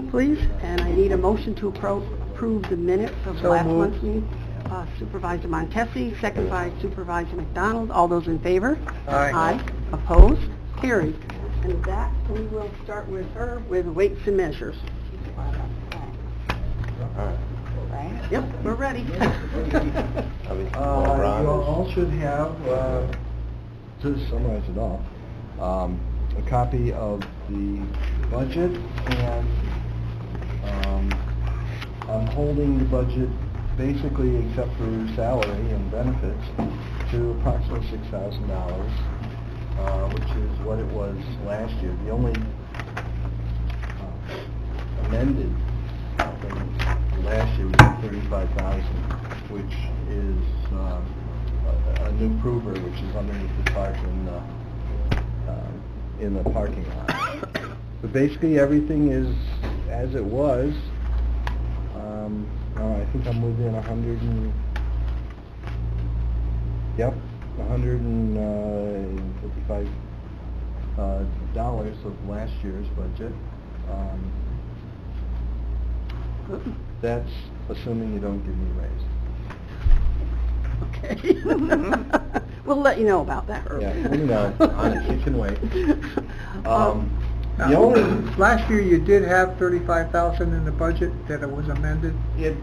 please, and I need a motion to approve the minutes of So last moved. month's meeting. Supervisor Montesi, second by Supervisor McDonald. All those in favor? Aye. Aye. Opposed? Carried. And with that, we will start with her with weights and measures. Yep, we're ready. You all should have, to summarize it all, a copy of the budget, and I'm holding the budget basically, except for salary and benefits, to approximately $6,000, which is what it was last year. The only amended thing last year was $35,000, which is a new prover, which is underneath the tarp in the parking lot. But basically, everything is as it was. I think I'm within $155 dollars of last year's budget. That's assuming you don't give me a raise. Okay. We'll let you know about that, Herb. Yeah, let me know. Honestly, you can wait. Now, The only, last year you did have $35,000 in the budget that it was amended? it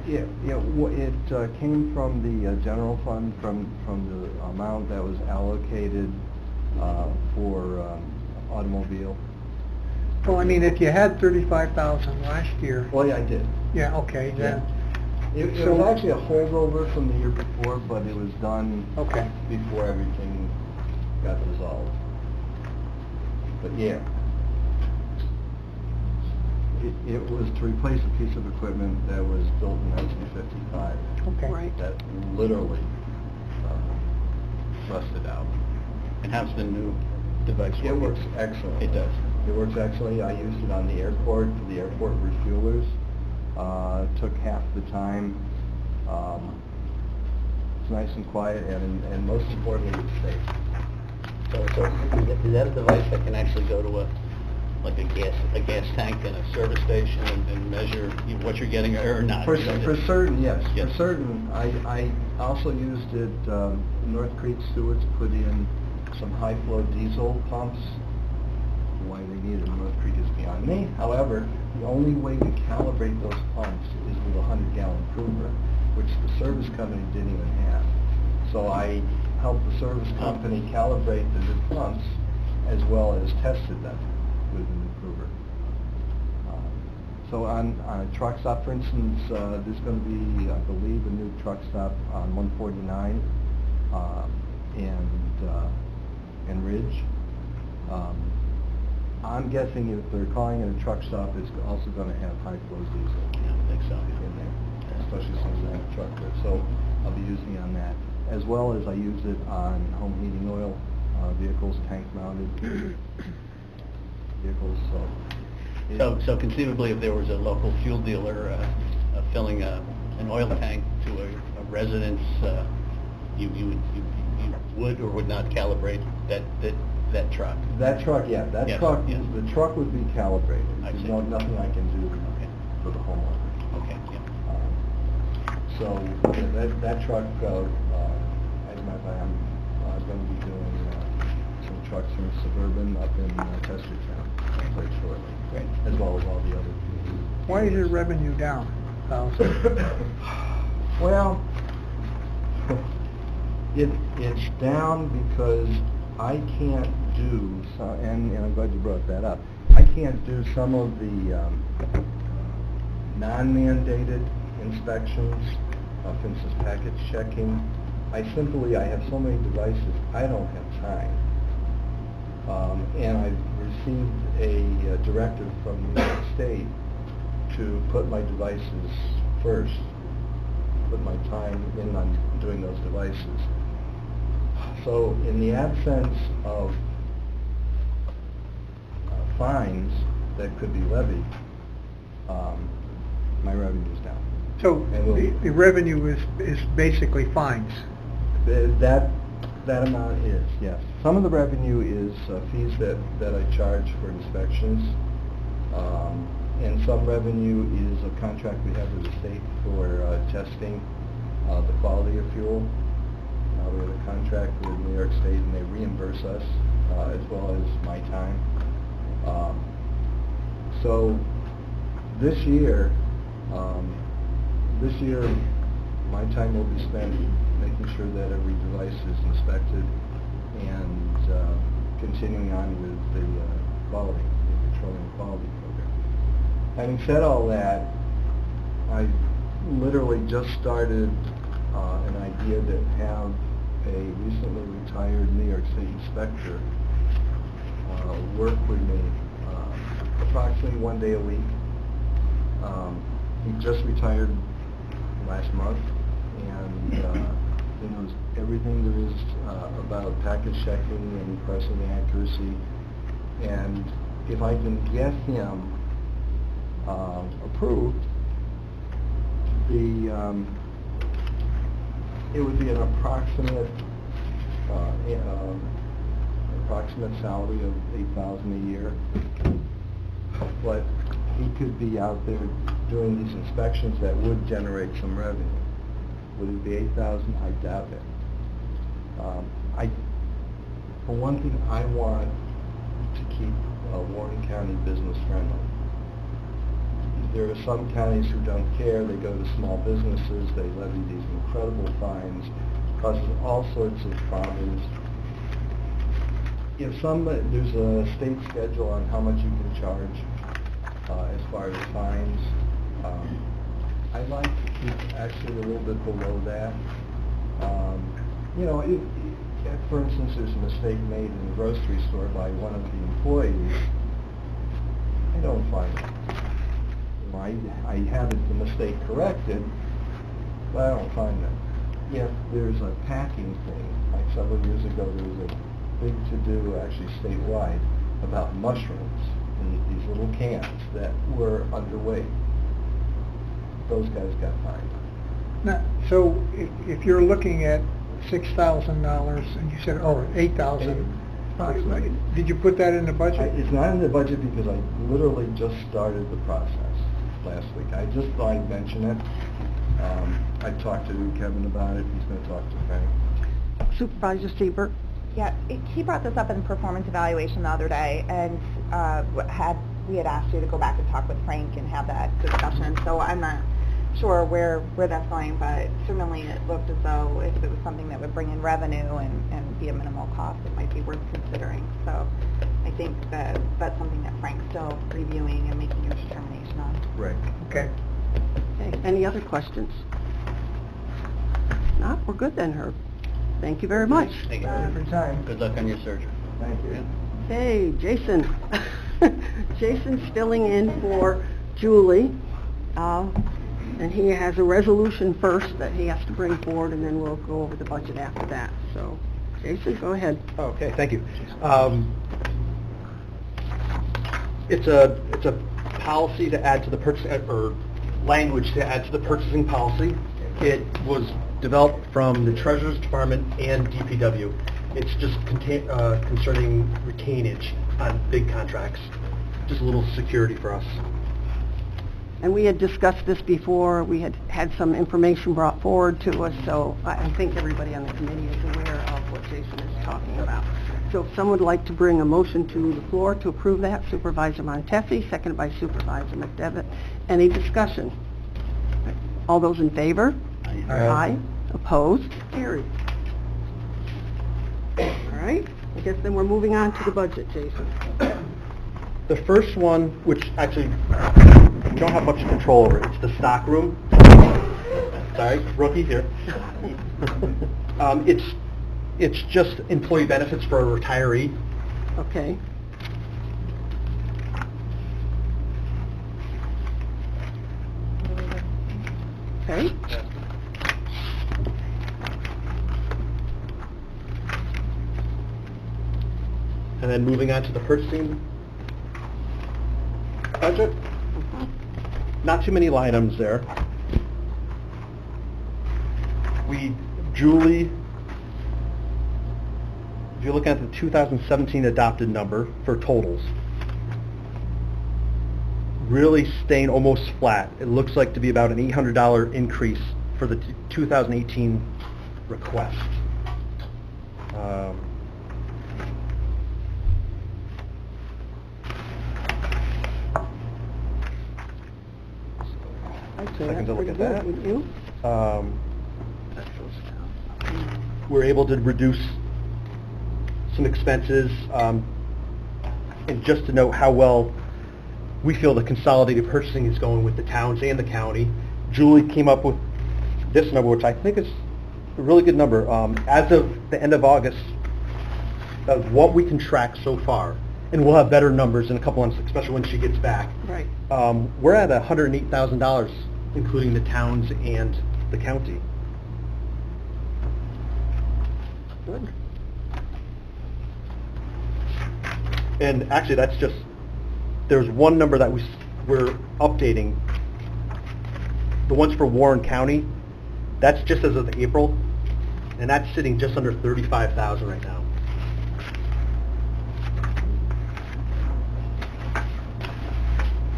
came from the general fund, from the amount that was allocated for automobile. Well, I mean, if you had $35,000 last year, Well, yeah, I did. yeah, okay, then, It So- was actually a holdover from the year before, but it was done okay. before everything got resolved. But yeah. It was to replace a piece of equipment that was built in 1955. Okay. Right. That literally rusted out. And how's the new device work? It works excellent. It does. It works excellently. I used it on the airport for the airport refuelers. Took half the time. It's nice and quiet, and most importantly, it's safe. So is that a device that can actually go to a gas tank and a service station and measure what you're getting or not? For certain, yes. Yes. For certain. I also used it, North Creek Stewards put in some high-flow diesel pumps. Why they needed North Creek is beyond me. However, the only way to calibrate those pumps is with a 100-gallon prover, which the service company didn't even have. So I helped the service company calibrate the new pumps as well as tested them with the new prover. So on a truck stop, for instance, there's going to be, I believe, a new truck stop on 149 and Ridge. I'm guessing if they're calling it a truck stop, it's also going to have high-flow diesel Yeah, I think so. in there, especially since I have a truck there. So I'll be using it on that, as well as I use it on home heating oil vehicles, tank-mounted vehicles. So conceivably, if there was a local fuel dealer filling an oil tank to a residence, you would or would not calibrate that truck? That truck, yeah, that Yes, truck, yes. the truck would be calibrated. I There's see. nothing I can do Okay. for the homeowner. Okay, yeah. So that truck, as a matter of fact, I'm going to be doing some trucks from Suburban up in Chestertown very shortly, Great. as well as all the other communities. Why is your revenue down, $1,000? Well, it's down because I can't do, and I'm glad you brought that up, I can't do some of the non-mandated inspections, for instance, package checking. I have so many devices, I don't have time. And I've received a directive from New York State to put my devices first, put my time in on doing those devices. So in the absence of fines that could be levied, my revenue's down. So And we'll- the revenue is basically fines? That amount is, yes. Some of the revenue is fees that I charge for inspections. And some revenue is a contract we have with the state for testing the quality of fuel. We have a contract with New York State, and they reimburse us as well as my time. So this year, my time will be spent making sure that every device is inspected and continuing on with the petroleum quality program. Having said all that, I literally just started an idea to have a recently retired New York State inspector work with me approximately 1 day a week. He just retired last month, and he knows everything there is about package checking and pricing accuracy. And if I can get him approved, it would be an approximate salary of $8,000 a year. But he could be out there doing these inspections that would generate some revenue. Would it be $8,000? I doubt it. For one thing, I want to keep Warren County business friendly. There are some counties who don't care. They go to small businesses. They levy these incredible fines, causes all sorts of problems. There's a state schedule on how much you can charge as far as fines. I'd like to keep actually a little bit below that. If, for instance, there's a mistake made in the grocery store by one of the employees, I don't find it. I have the mistake corrected, but I don't find it. If there's a packing thing, like several years ago, there was a big to-do, actually statewide, about mushrooms in these little cans that were underweight. Those guys got fined. Now, so if you're looking at $6,000, and you said, $8,000, Approximately. did you put that in the budget? It's not in the budget because I literally just started the process last week. I just thought I'd mention it. I talked to Kevin about it. He's going to talk to Frank. Supervisor Seabrook? Yeah, he brought this up in performance evaluation the other day, and we had asked you to go back and talk with Frank and have that discussion. So I'm not sure where that's going, but certainly it looked as though if it was something that would bring in revenue and be a minimal cost, it might be worth considering. So I think that's something that Frank's still reviewing and making a determination on. Right. Okay. Okay, any other questions? No, we're good then, Herb. Thank you very much. Thank you. Every time. Good luck on your surgery. Thank you. Okay, Jason. Jason's filling in for Julie, and he has a resolution first that he has to bring forward, and then we'll go over the budget after that. So, Jason, go ahead. Okay, thank you. It's a policy to add to the or language to add to the purchasing policy. It was developed from the Treasurer's Department and DPW. It's just concerning retainage on big contracts. Just a little security for us. And we had discussed this before. We had some information brought forward to us, so I think everybody on the committee is aware of what Jason is talking about. So if someone would like to bring a motion to the floor to approve that, Supervisor Montesi, seconded by Supervisor McDevitt. Any discussion? All those in favor? Aye. Opposed? Carried. All right. I guess then we're moving on to the budget, Jason. The first one, which actually we don't have much control over, it's the stock room. Sorry, rookie here. It's just employee benefits for a retiree. Okay. Okay. And then moving on to the purchasing budget. Not too many line items there. Julie, if you're looking at the 2017 adopted number for totals, really staying almost flat. It looks like to be about an $800 increase for the 2018 request. I'd say Second that's to look pretty at that. good, wouldn't you? We're able to reduce some expenses, and just to note how well we feel the consolidated purchasing is going with the towns and the county. Julie came up with this number, which I think is a really good number. As of the end of August, of what we can track so far, and we'll have better numbers in a couple months, especially when she gets back. Right. We're at $108,000, including the towns and the county. Good. And actually, that's just, there's one number that we're updating. The ones for Warren County, that's just as of April, and that's sitting just under 35,000 right now.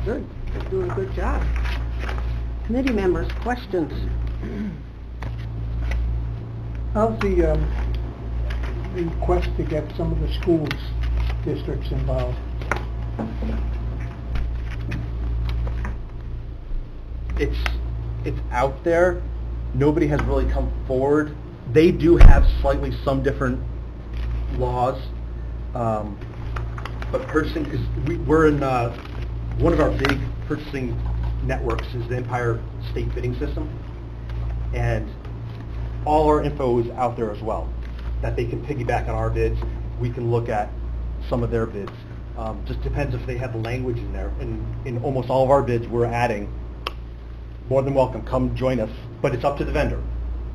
Good. You're doing a good job. Committee members, questions? How's the request to get some of the schools districts involved? It's out there. Nobody has really come forward. They do have slightly some different laws, but purchasing, because we're in, one of our big purchasing networks is the Empire State Bidding System, and all our info is out there as well, that they can piggyback on our bids. We can look at some of their bids. Just depends if they have the language in there. And in almost all of our bids, we're adding, more than welcome, come join us, but it's up to the vendor.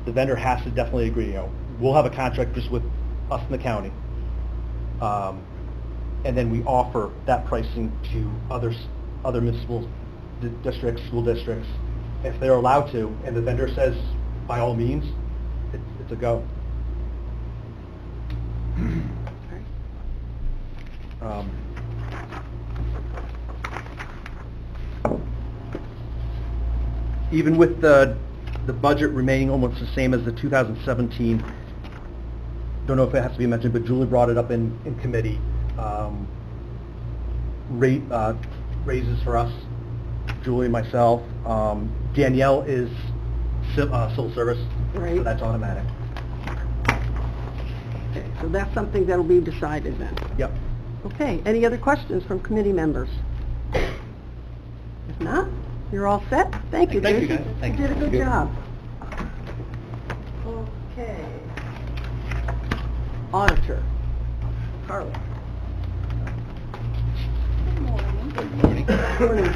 The vendor has to definitely agree. We'll have a contract just with us and the county, and then we offer that pricing to other municipal districts, school districts, if they're allowed to, and the vendor says, by all means, it's a go. Even with the budget remaining almost the same as the 2017, don't know if it has to be mentioned, but Julie brought it up in committee, raises for us, Julie and myself. Danielle is civil service, Right. so that's automatic. Okay, so that's something that'll be decided then. Yep. Okay, any other questions from committee members? If not, you're all set? Thank you, Thank you, Jason. guys. Thank You you. did a good Good. job. Okay. Auditor, Carla. Good morning. Good morning. Morning.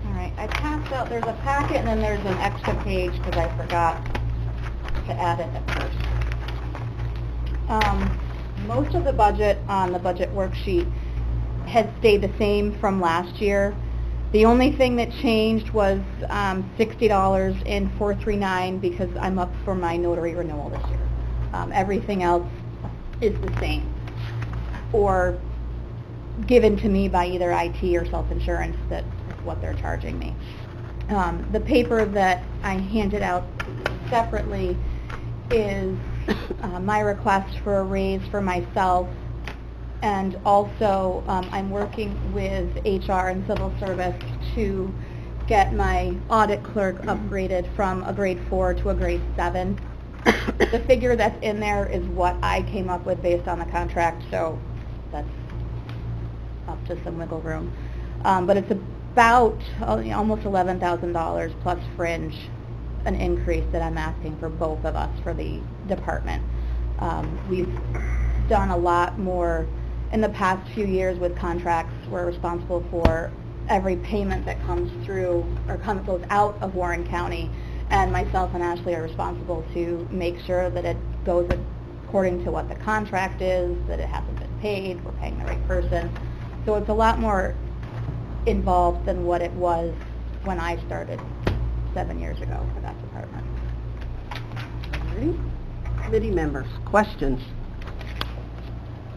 All right, I passed out, there's a packet and then there's an extra page because I forgot to add it at first. Most of the budget on the budget worksheet has stayed the same from last year. The only thing that changed was $60 in 439 because I'm up for my notary renewal this year. Everything else is the same, or given to me by either IT or self-insurance, that is what they're charging me. The paper that I handed out separately is my request for a raise for myself, and also I'm working with HR and civil service to get my audit clerk upgraded from a grade 4 to a grade 7. The figure that's in there is what I came up with based on the contract, so that's up to some wiggle room. But it's about almost $11,000 plus fringe, an increase that I'm asking for both of us for the department. We've done a lot more in the past few years with contracts. We're responsible for every payment that comes through or goes out of Warren County, and myself and Ashley are responsible to make sure that it goes according to what the contract is, that it hasn't been paid, we're paying the right person. So it's a lot more involved than what it was when I started 7 years ago for that department. All right. Committee members, questions?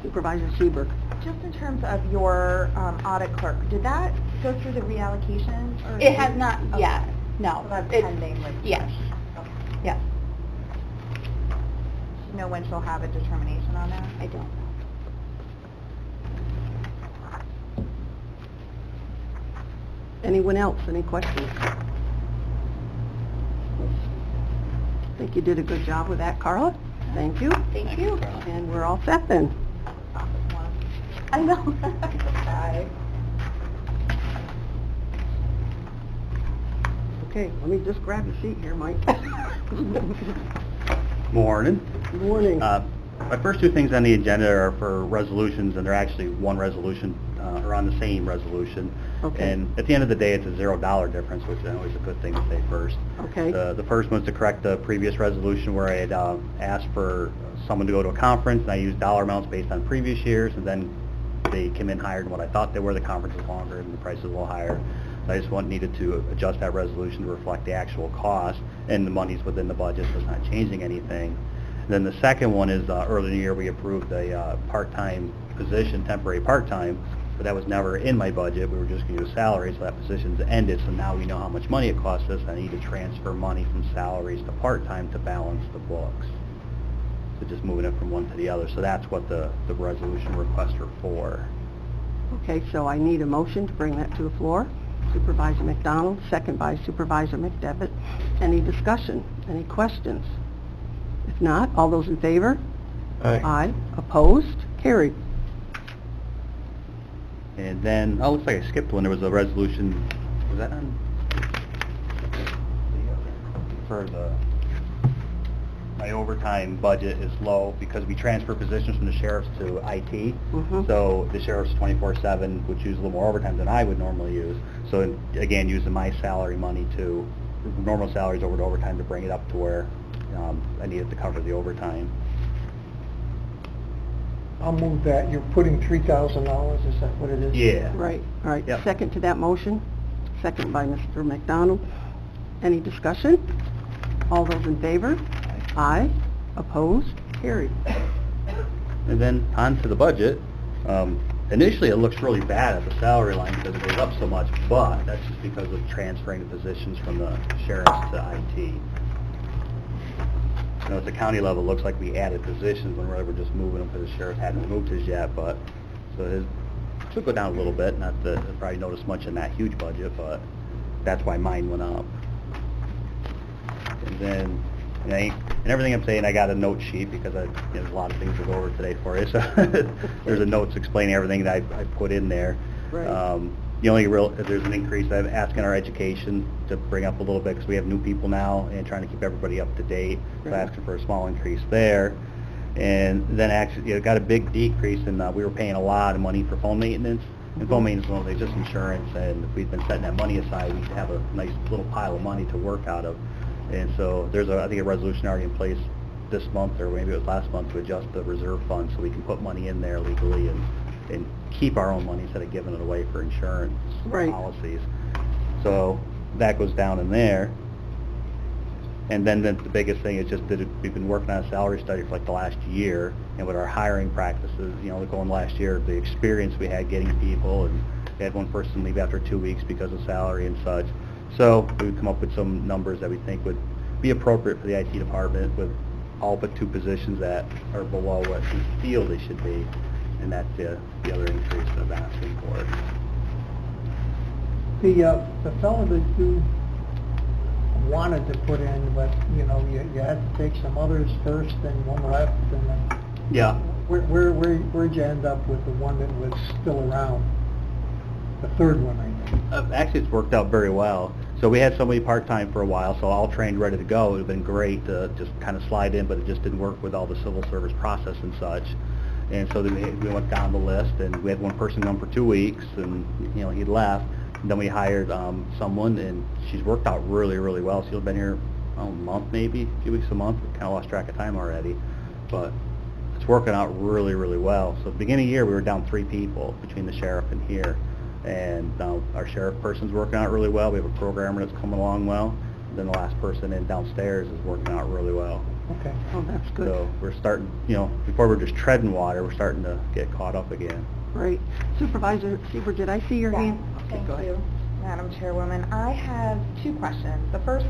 Supervisor Seaberg. just in terms of your audit clerk, did that go through the reallocation? Or It has not Okay. yet, no. So that's It- pending with... Yes, Okay. yes, Do you know when she'll have a determination on that? I don't. Anyone else, any questions? I think you did a good job with that, Carla. Thank you. Thank you. Carla. And we're all set then. I know. Bye. Okay, let me just grab a seat here, Mike. Morning. Good morning. My first two things on the agenda are for resolutions, and they're actually one resolution, or on the same resolution. Okay. And at the end of the day, it's a $0 difference, which is always a good thing to say first. Okay. The first one's to correct the previous resolution where I had asked for someone to go to a conference, and I used dollar amounts based on previous years, and then they came in higher than what I thought they were. The conference was longer, and the price was a little higher. So I just needed to adjust that resolution to reflect the actual cost, and the money's within the budget, so it's not changing anything. Then the second one is, earlier in the year, we approved a part-time position, temporary part-time, but that was never in my budget. We were just going to use salary, so that position's ended, so now we know how much money it costs us. I need to transfer money from salaries to part-time to balance the books. So just moving it from one to the other. So that's what the resolution requests are for. Okay, so I need a motion to bring that to the floor. Supervisor McDonald, second by Supervisor McDevitt. Any discussion? Any questions? If not, all those in favor? Aye. Opposed? Carried. And then, oh, looks like I skipped one. There was a resolution, was that on? For my overtime budget is low because we transfer positions from the sheriff's to IT. Mhm. So the sheriff's 24/7, which uses a little more overtime than I would normally use. So again, using my salary money to, normal salaries over to overtime to bring it up to where I needed to cover the overtime. I'll move that. You're putting $3,000, is that what it is? Yeah. Right, all right. Yep. Second to that motion, second by Mr. McDonald. Any discussion? All those in favor? Aye. Opposed? Carried. And then on to the budget. Initially, it looks really bad at the salary line because it goes up so much, but that's just because of transferring the positions from the sheriff's to IT. You know, at the county level, it looks like we added positions when we're just moving them because the sheriff hadn't moved his yet, but, so his should go down a little bit, not to probably notice much in that huge budget, but that's why mine went up. And then, and everything I'm saying, I got a note sheet because there's a lot of things to go over today for you, so there's a notes explaining everything that I put in there. Right. The only real, there's an increase, I'm asking our education to bring up a little bit because we have new people now and trying to keep everybody up to date. So Right. asking for a small increase there. And then actually, got a big decrease in, we were paying a lot of money for phone maintenance. And phone maintenance is only just insurance, and if we'd been setting that money aside, we'd have a nice little pile of money to work out of. And so there's I think a resolution already in place this month, or maybe it was last month, to adjust the reserve fund so we can put money in there legally and keep our own money instead of giving it away for insurance Right. policies. So that goes down in there. And then the biggest thing is just that we've been working on a salary study for like the last year, and with our hiring practices, going last year, the experience we had getting people, and we had one person leave after 2 weeks because of salary and such. So we've come up with some numbers that we think would be appropriate for the IT department, with all but 2 positions that are below what we feel they should be, and that's the other increase that I'm asking for. The fellow that you wanted to put in, but, you had to take some others first and one left, and then, Yeah. where'd you end up with the one that was still around? The third one, I think. Actually, it's worked out very well. So we had somebody part-time for a while, so all trained, ready to go. It would have been great to just kind of slide in, but it just didn't work with all the civil service process and such. And so then we went down the list, and we had one person gone for 2 weeks, and, he left. And then we hired someone, and she's worked out really, really well. She's been here, a month maybe, a few weeks a month. We kind of lost track of time already. But it's working out really, really well. So at the beginning of the year, we were down 3 people between the sheriff and here. And now our sheriff person's working out really well. We have a programmer that's coming along well. And then the last person in downstairs is working out really well. Okay. Oh, that's good. So we're starting, before we're just treading water, we're starting to get caught up again. Great. Supervisor Seaver, did I see your Yeah, hand? Okay, thank go ahead. you, Madam Chairwoman. I have two questions. The first,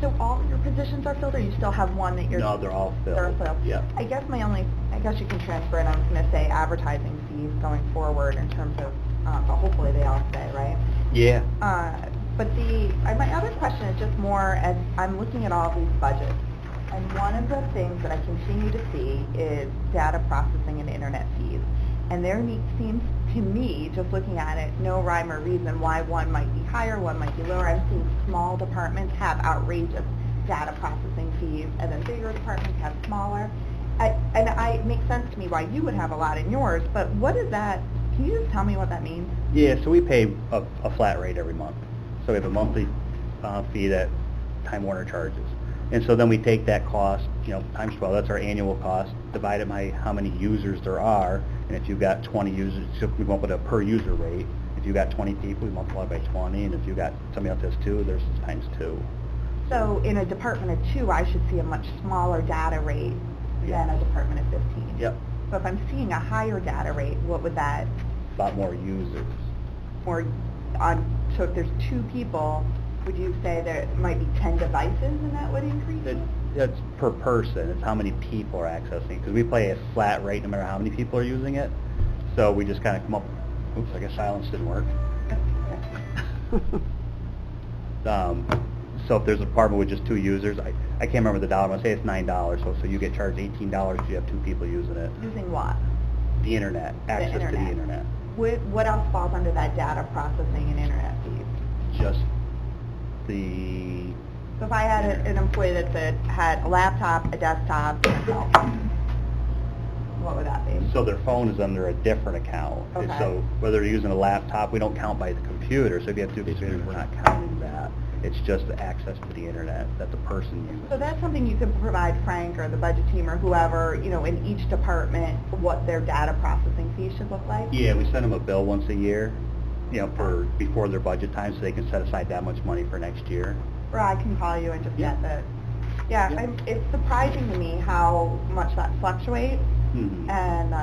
so all your positions are filled, or you still have one that you're... No, they're all filled. They're filled. Yeah. I guess you can transfer it. I was going to say advertising fees going forward in terms of, but hopefully they all stay, right? Yeah. But my other question is just more as I'm looking at all these budgets, and one of the things that I continue to see is data processing and internet fees. And there seems to me, just looking at it, no rhyme or reason why one might be higher, one might be lower. I'm seeing small departments have outrageous data processing fees, and then bigger departments have smaller. It makes sense to me why you would have a lot in yours, but what is that? Can you just tell me what that means? Yeah, so we pay a flat rate every month. So we have a monthly fee that Time Warner charges. And so then we take that cost, times 12, that's our annual cost, divide it by how many users there are, and if you've got 20 users, so we come up with a per user rate. If you've got 20 people, we multiply by 20, and if you've got somebody else has 2, there's times 2. So in a department of 2, I should see a much smaller data rate than a department of 15. Yep. So if I'm seeing a higher data rate, what would that, A lot more users. so if there's 2 people, would you say there might be 10 devices and that would increase? That's per person. It's how many people are accessing it. Because we pay a flat rate no matter how many people are using it. So we just kind of come up, oops, I guess silence didn't work. So if there's a department with just 2 users, I can't remember the dollar, I'm going to say it's $9, so you get charged $18 if you have 2 people using it. Using what? The internet, access to the internet. What else falls under that data processing and internet fees? Just the, So if I had an employee that had a laptop, a desktop, and a cell phone, what would that be? so their phone is under a different account. And Okay. so whether they're using a laptop, we don't count by the computer, so if you have 2 computers, we're not counting that. It's just the access to the internet that the person uses. So that's something you could provide Frank or the budget team or whoever, in each department, what their data processing fee should look like? Yeah, we send them a bill once a year, before their budget time, so they can set aside that much money for next year. Or I can call you and just Yeah. get the, yeah, Yeah. it's surprising to me how much that fluctuates, Mhm. and,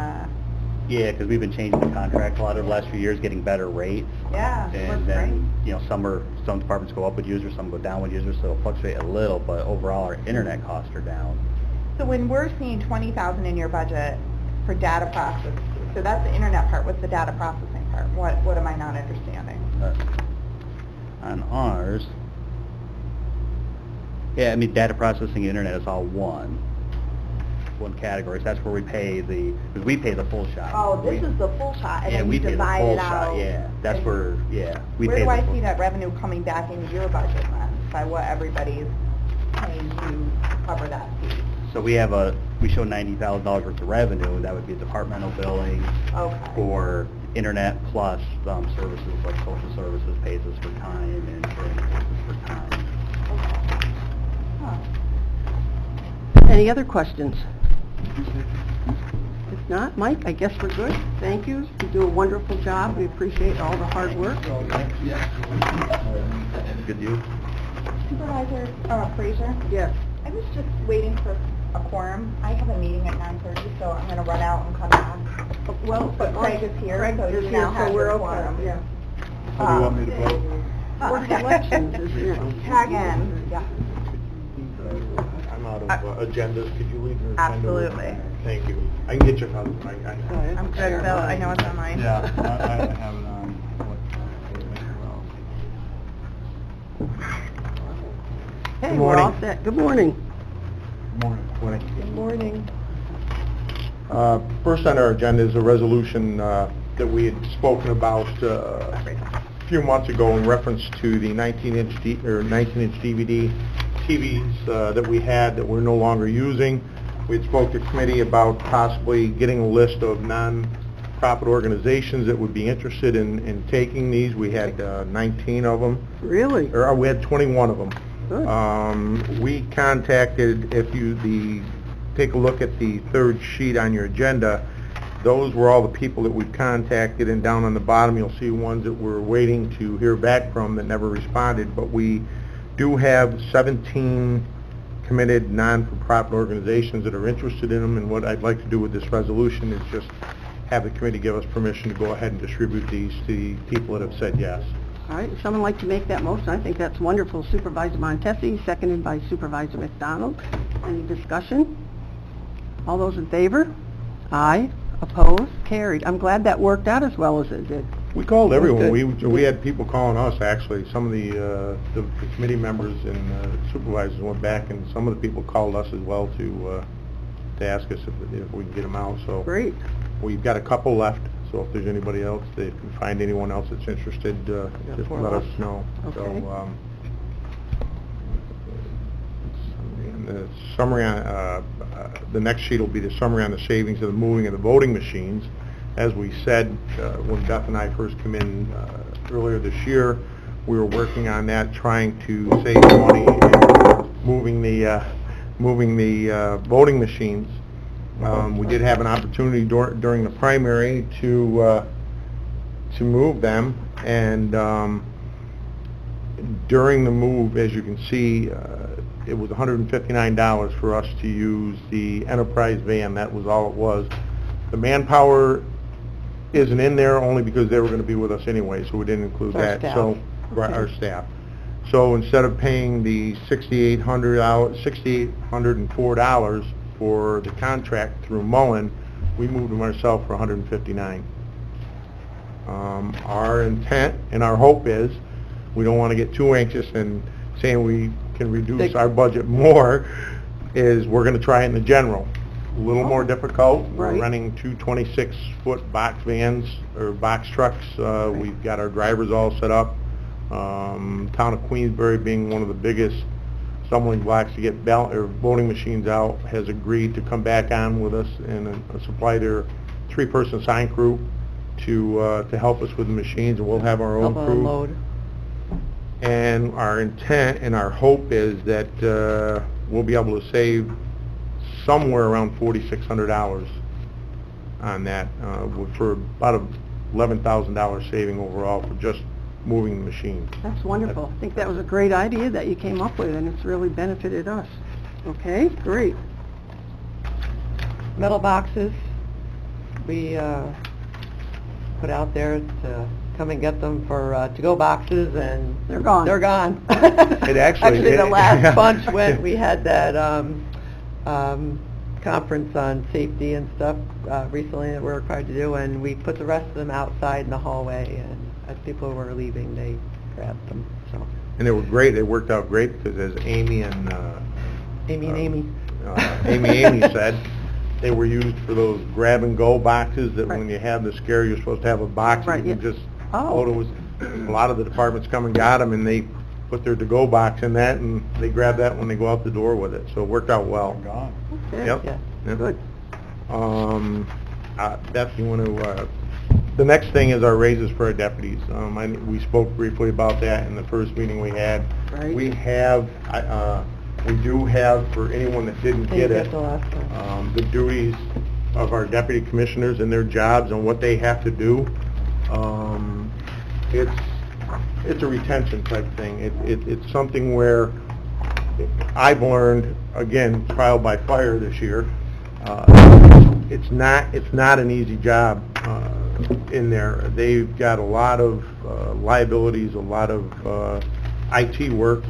Yeah, because we've been changing the contract a lot over the last few years, getting better rates. yeah, it works And great. then, some departments go up with users, some go down with users, so it'll fluctuate a little, but overall, our internet costs are down. So when we're seeing 20,000 in your budget for data processing, so that's the internet part, what's the data processing part? What am I not understanding? On ours, data processing and internet is all one category, so that's where we pay because we pay the full shot. Oh, this is the full shot, and Yeah, then we you pay the divide full it shot, out. yeah, that's and- where, yeah. we Where pay do the I full- see that revenue coming back into your budget then, by what everybody's paying you to cover that fee? So we show $90,000 worth of revenue, that would be departmental billing Okay. for internet plus services like social services pays us for time and insurance pays us for time. Okay. Huh. Any other questions? If not, Mike, I guess we're good. Thank you. You do a wonderful job. We appreciate all the hard work. Good deal. Supervisor Frazier? Yes. I was just waiting for a quorum. I have a meeting at 9:30, so I'm going to run out and come back. Well, But Craig is here, Craig so is you here, now so have we're your okay, quorum. yeah. So do you want me to vote? Board of Elections is here. Tag in, yeah. I'm out of agendas, could you leave your agenda? Absolutely. Thank you. I can get your phone. I'm good, Bill. I know it's on mine. Yeah, I have it on. Hey, Good we're all morning. set. Good morning. Morning. Good morning. First on our agenda is a resolution that we had spoken about a few months ago in reference to the 19-inch DVD TVs that we had that we're no longer using. We had spoke to committee about possibly getting a list of non-profit organizations that would be interested in taking these. We had 19 of them. Really? Or we had 21 of them. Good. We contacted, if you take a look at the third sheet on your agenda, those were all the people that we contacted, and down on the bottom you'll see ones that we're waiting to hear back from that never responded. But we do have 17 committed non-for-profit organizations that are interested in them, and what I'd like to do with this resolution is just have the committee give us permission to go ahead and distribute these to the people that have said yes. All right, would someone like to make that motion? I think that's wonderful. Supervisor Montesi, seconded by Supervisor McDonald. Any discussion? All those in favor? Aye. Opposed? Carried. I'm glad that worked out as well as it did. We called everyone. Good. We had people calling us, actually. Some of the committee members and supervisors went back, and some of the people called us as well to ask us if we can get them out. So Great. we've got a couple left, so if there's anybody else, if you find anyone else that's interested, just for let us us. know. Okay. So, the summary on, the next sheet will be the summary on the savings of the moving of the voting machines. As we said, when Beth and I first came in earlier this year, we were working on that, trying to save money in moving the voting machines. We did have an opportunity during the primary to move them, and during the move, as you can see, it was $159 for us to use the Enterprise van. That was all it was. The manpower isn't in there only because they were going to be with us anyway, so we didn't include Our that. staff. So our staff. So instead of paying the $6,804 for the contract through Mullen, we moved them ourselves for $159. Our intent and our hope is, we don't want to get too anxious and saying we can reduce our budget more, is we're going to try it in the general. A little more difficult. We're Right. running two 26-foot box vans or box trucks. We've got our drivers all set up. Town of Queensbury, being one of the biggest stumbling blocks to get voting machines out, has agreed to come back on with us and supply their 3-person sign crew to help us with the machines, and we'll have our own crew. And our intent and our hope is that we'll be able to save somewhere around $4,600 on that, for about a $11,000 saving overall for just moving the machines. That's wonderful. I think that was a great idea that you came up with, and it's really benefited us. Okay, great. Metal boxes, we put out there to come and get them for to-go boxes, and They're gone. They're gone. It actually- the last yeah. bunch went, we had that conference on safety and stuff recently that we're required to do, and we put the rest of them outside in the hallway, and as people were leaving, they grabbed them, so. And they were great. They worked out great because as Amy and Amy Amy said, they were used for those grab-and-go boxes that Right. when you have the scare, you're supposed to have a box Right, and you can yeah. just Oh. load it with. A lot of the departments come and got them, and they put their to-go box in that, and they grab that when they go out the door with it. So it worked out well. Okay. Yep. Yeah. Yep. Good. Beth, you want to, the next thing is our raises for our deputies. We spoke briefly about that in the first meeting we had. Right. We do have, for anyone that didn't get it, the last one. the duties of our deputy commissioners and their jobs and what they have to do. It's a retention type thing. It's something where I've learned, again, trial by fire this year, it's not an easy job in there. They've got a lot of liabilities, a lot of IT work.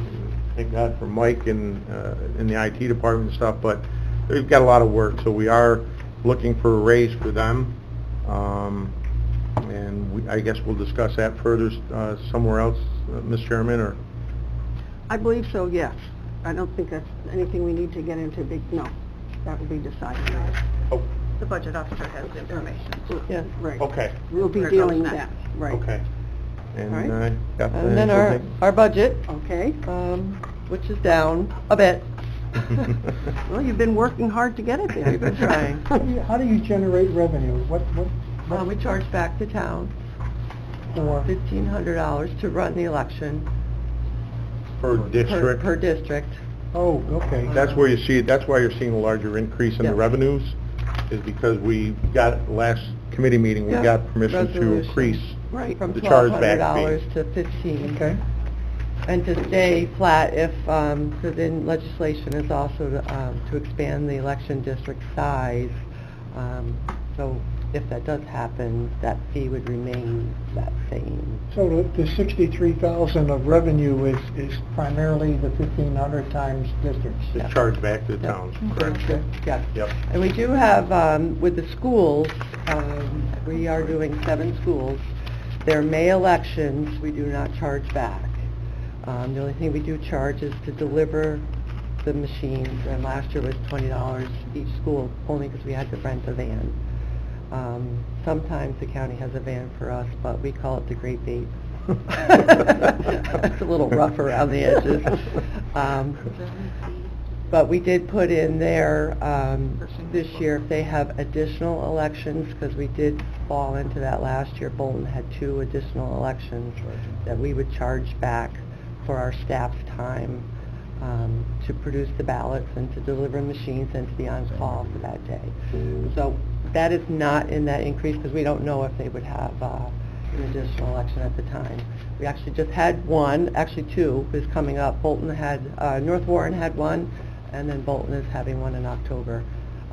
Thank God for Mike and in the IT department and stuff, but they've got a lot of work, so we are looking for a raise for them. And I guess we'll discuss that further somewhere else, Ms. Chairman, or? I believe so, yes. I don't think that's anything we need to get into no. That will be decided. Oh, The budget officer has the information. Yeah. Right. okay, We'll be Where it dealing with goes that, next. right. okay. And, All right. Beth, And then anything? our budget, Okay. which is down a bit. Well, you've been working hard to get it there. We've been trying. How do you generate revenue? What We charge back the town for? $1,500 to run the election Per district? per district. Oh, okay. That's where you see, that's why you're seeing a larger increase in the Yeah. revenues, is because we got, last committee meeting, we Yeah. got permission to Resolution. increase From the chargeback $1,200 fee. to $1,500. Okay. And to stay flat if, because in legislation is also to expand the election district size. So if that does happen, that fee would remain that same. So the 63,000 of revenue is primarily the 1,500 times districts? It's charged back to the towns, correct? Yes. Yep. And we do have, with the schools, we are doing 7 schools. Their May elections, we do not charge back. The only thing we do charge is to deliver the machines, and last year was $20 each school, only because we had to rent a van. Sometimes the county has a van for us, but we call it the Great Bait. It's a little rough around the edges. But we did put in there this year, if they have additional elections, because we did fall into that last year, Bolton had 2 additional elections, that we would charge back for our staff's time to produce the ballots and to deliver machines and to be on call for that day. So that is not in that increase, because we don't know if they would have an additional election at the time. We actually just had one, actually 2 is coming up. Bolton had, North Warren had one, and then Bolton is having one in October.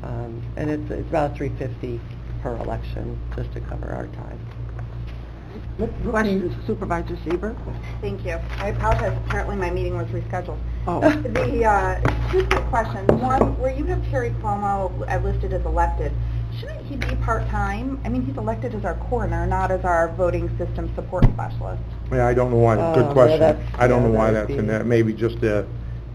And it's about $350 per election, just to cover our time. Questions, Supervisor Seaver? Thank you. I apologize, apparently my meeting was rescheduled. Oh. The 2 quick questions. One, where you have Terry Cuomo listed as elected, shouldn't he be part-time? I mean, he's elected as our coroner, not as our voting system support specialist. Yeah, I don't know why, Oh, good yeah, question. that's- I don't know yeah, why that would that's in be- there. Maybe just,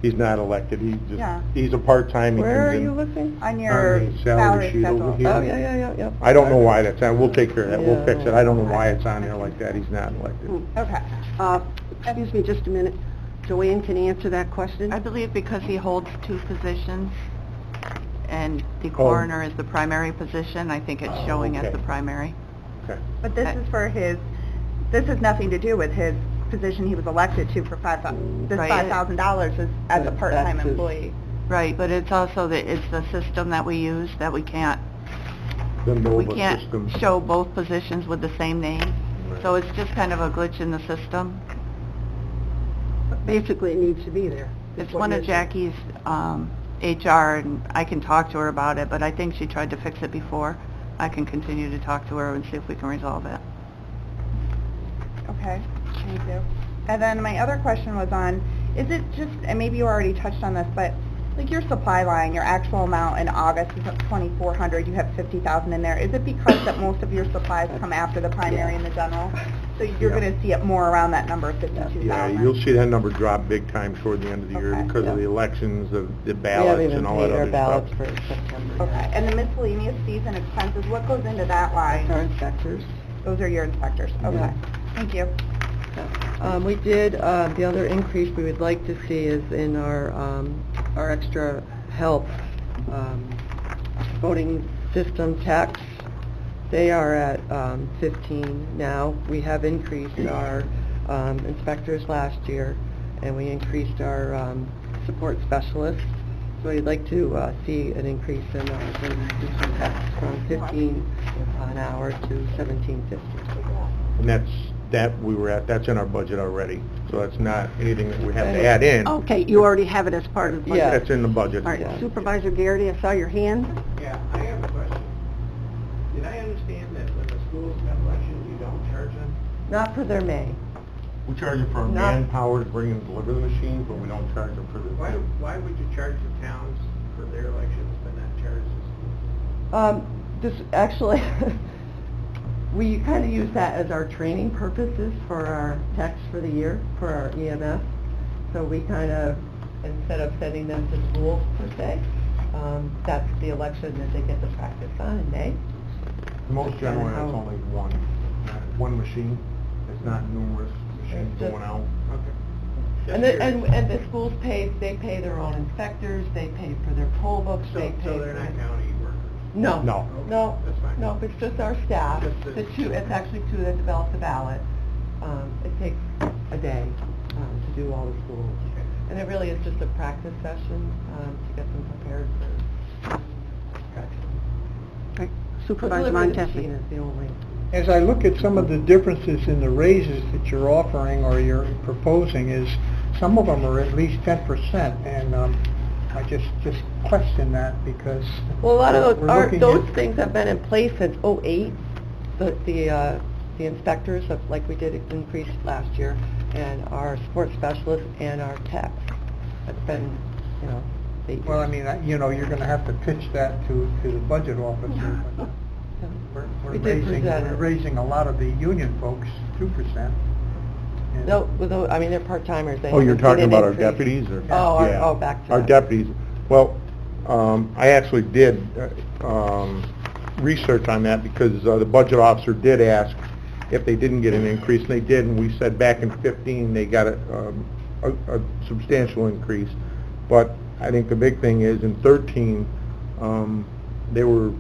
he's not elected, Yeah. he's a part-time. he Where are comes in you looking? On your the salary salary sheet over schedule. here. Oh, yeah. I don't know why that's on, we'll take care of that, we'll Yeah. fix it. I don't know why it's on there like that, he's not elected. Okay. Excuse me just a minute. Joanne, can you answer that question? I believe because he holds 2 positions, and the Oh. coroner is the primary position, I think it's showing as okay. the primary. Okay. But this is for his, this has nothing to do with his position he was elected to for this Right. $5,000 is as a That's part-time his- employee. Right, but it's also it's the system that we use, that we can't The we Nova can't system. show both positions with the same name. Right. So it's just kind of a glitch in the system. Basically, it needs to be there. It's one of Jackie's HR, and I can talk to her about it, but I think she tried to fix it before. I can continue to talk to her and see if we can resolve it. Okay, thank you. And then my other question was on, is it just, and maybe you already touched on this, but like your supply line, your actual amount in August is up 2,400, you have 50,000 in there. Is it because that most of your supplies come after the primary and the general? So you're Yeah. going to see it more around that number of 52,000? Yeah, you'll see that number drop big time toward the end of the year Okay. because of Yeah. the elections, the We ballots haven't even and all paid that our other ballots stuff. for September. Okay, and the miscellaneous fees and expenses, what goes into that line? Our inspectors. Those are your inspectors, okay. Thank you. We did, the other increase we would like to see is in our extra help, voting system tax. They are at 15 now. We have increased our inspectors last year, and we increased our support specialists. So we'd like to see an increase in our voting system tax from 15 an hour to 17.50. And that's in our budget already. So that's not anything that we have to add in. Okay, you already have it as part of the budget. Yeah. That's in the budget. All right, Yeah. Supervisor Garrity, I saw your hand. Yeah, I have a question. Did I understand that when the schools have elections, you don't charge them? Not for their May. We charge them for Not- manpower to bring and deliver the machines, but we don't charge them for the... Why would you charge the towns for their elections but not charge the schools? This, actually, we kind of use that as our training purposes for our techs for the year, for our EMS. So we kind of, instead of sending them to school per se, that's the election that they get to practice on in May. Most generally, it's How- only one machine. It's not numerous machines It's just- going out. Okay. And the schools they pay their own inspectors, they pay for their poll books, they pay So they're for- not county workers? No. No. No, That's fine. no, it's just our staff. Just the- It's actually 2 that develop the ballot. It takes a day to do all the schools. And it really is just a practice session to get them prepared for practice. Right, Supervisor Delivery of the Montesi. machine is the only. As I look at some of the differences in the raises that you're offering or you're proposing, is some of them are at least 10%, and I just question that because... Well, a lot of we're those, looking those at- things have been in place since '08. The inspectors, like we did increase last year, and our sports specialists and our techs. It's been, 8 years. Well, I mean, you're gonna have to pitch that to the budget officer. But We did present we're it. raising a lot of the union folks 2%. And- No, I mean, they're part-timers. They Oh, you're haven't seen talking an about our increase. deputies, or? Oh, Yeah. back to Our that. deputies. Well, I actually did research on that because the budget officer did ask if they didn't get an increase, and they did, and we said back in 15 they got a substantial increase. But I think the big thing is in 13, they were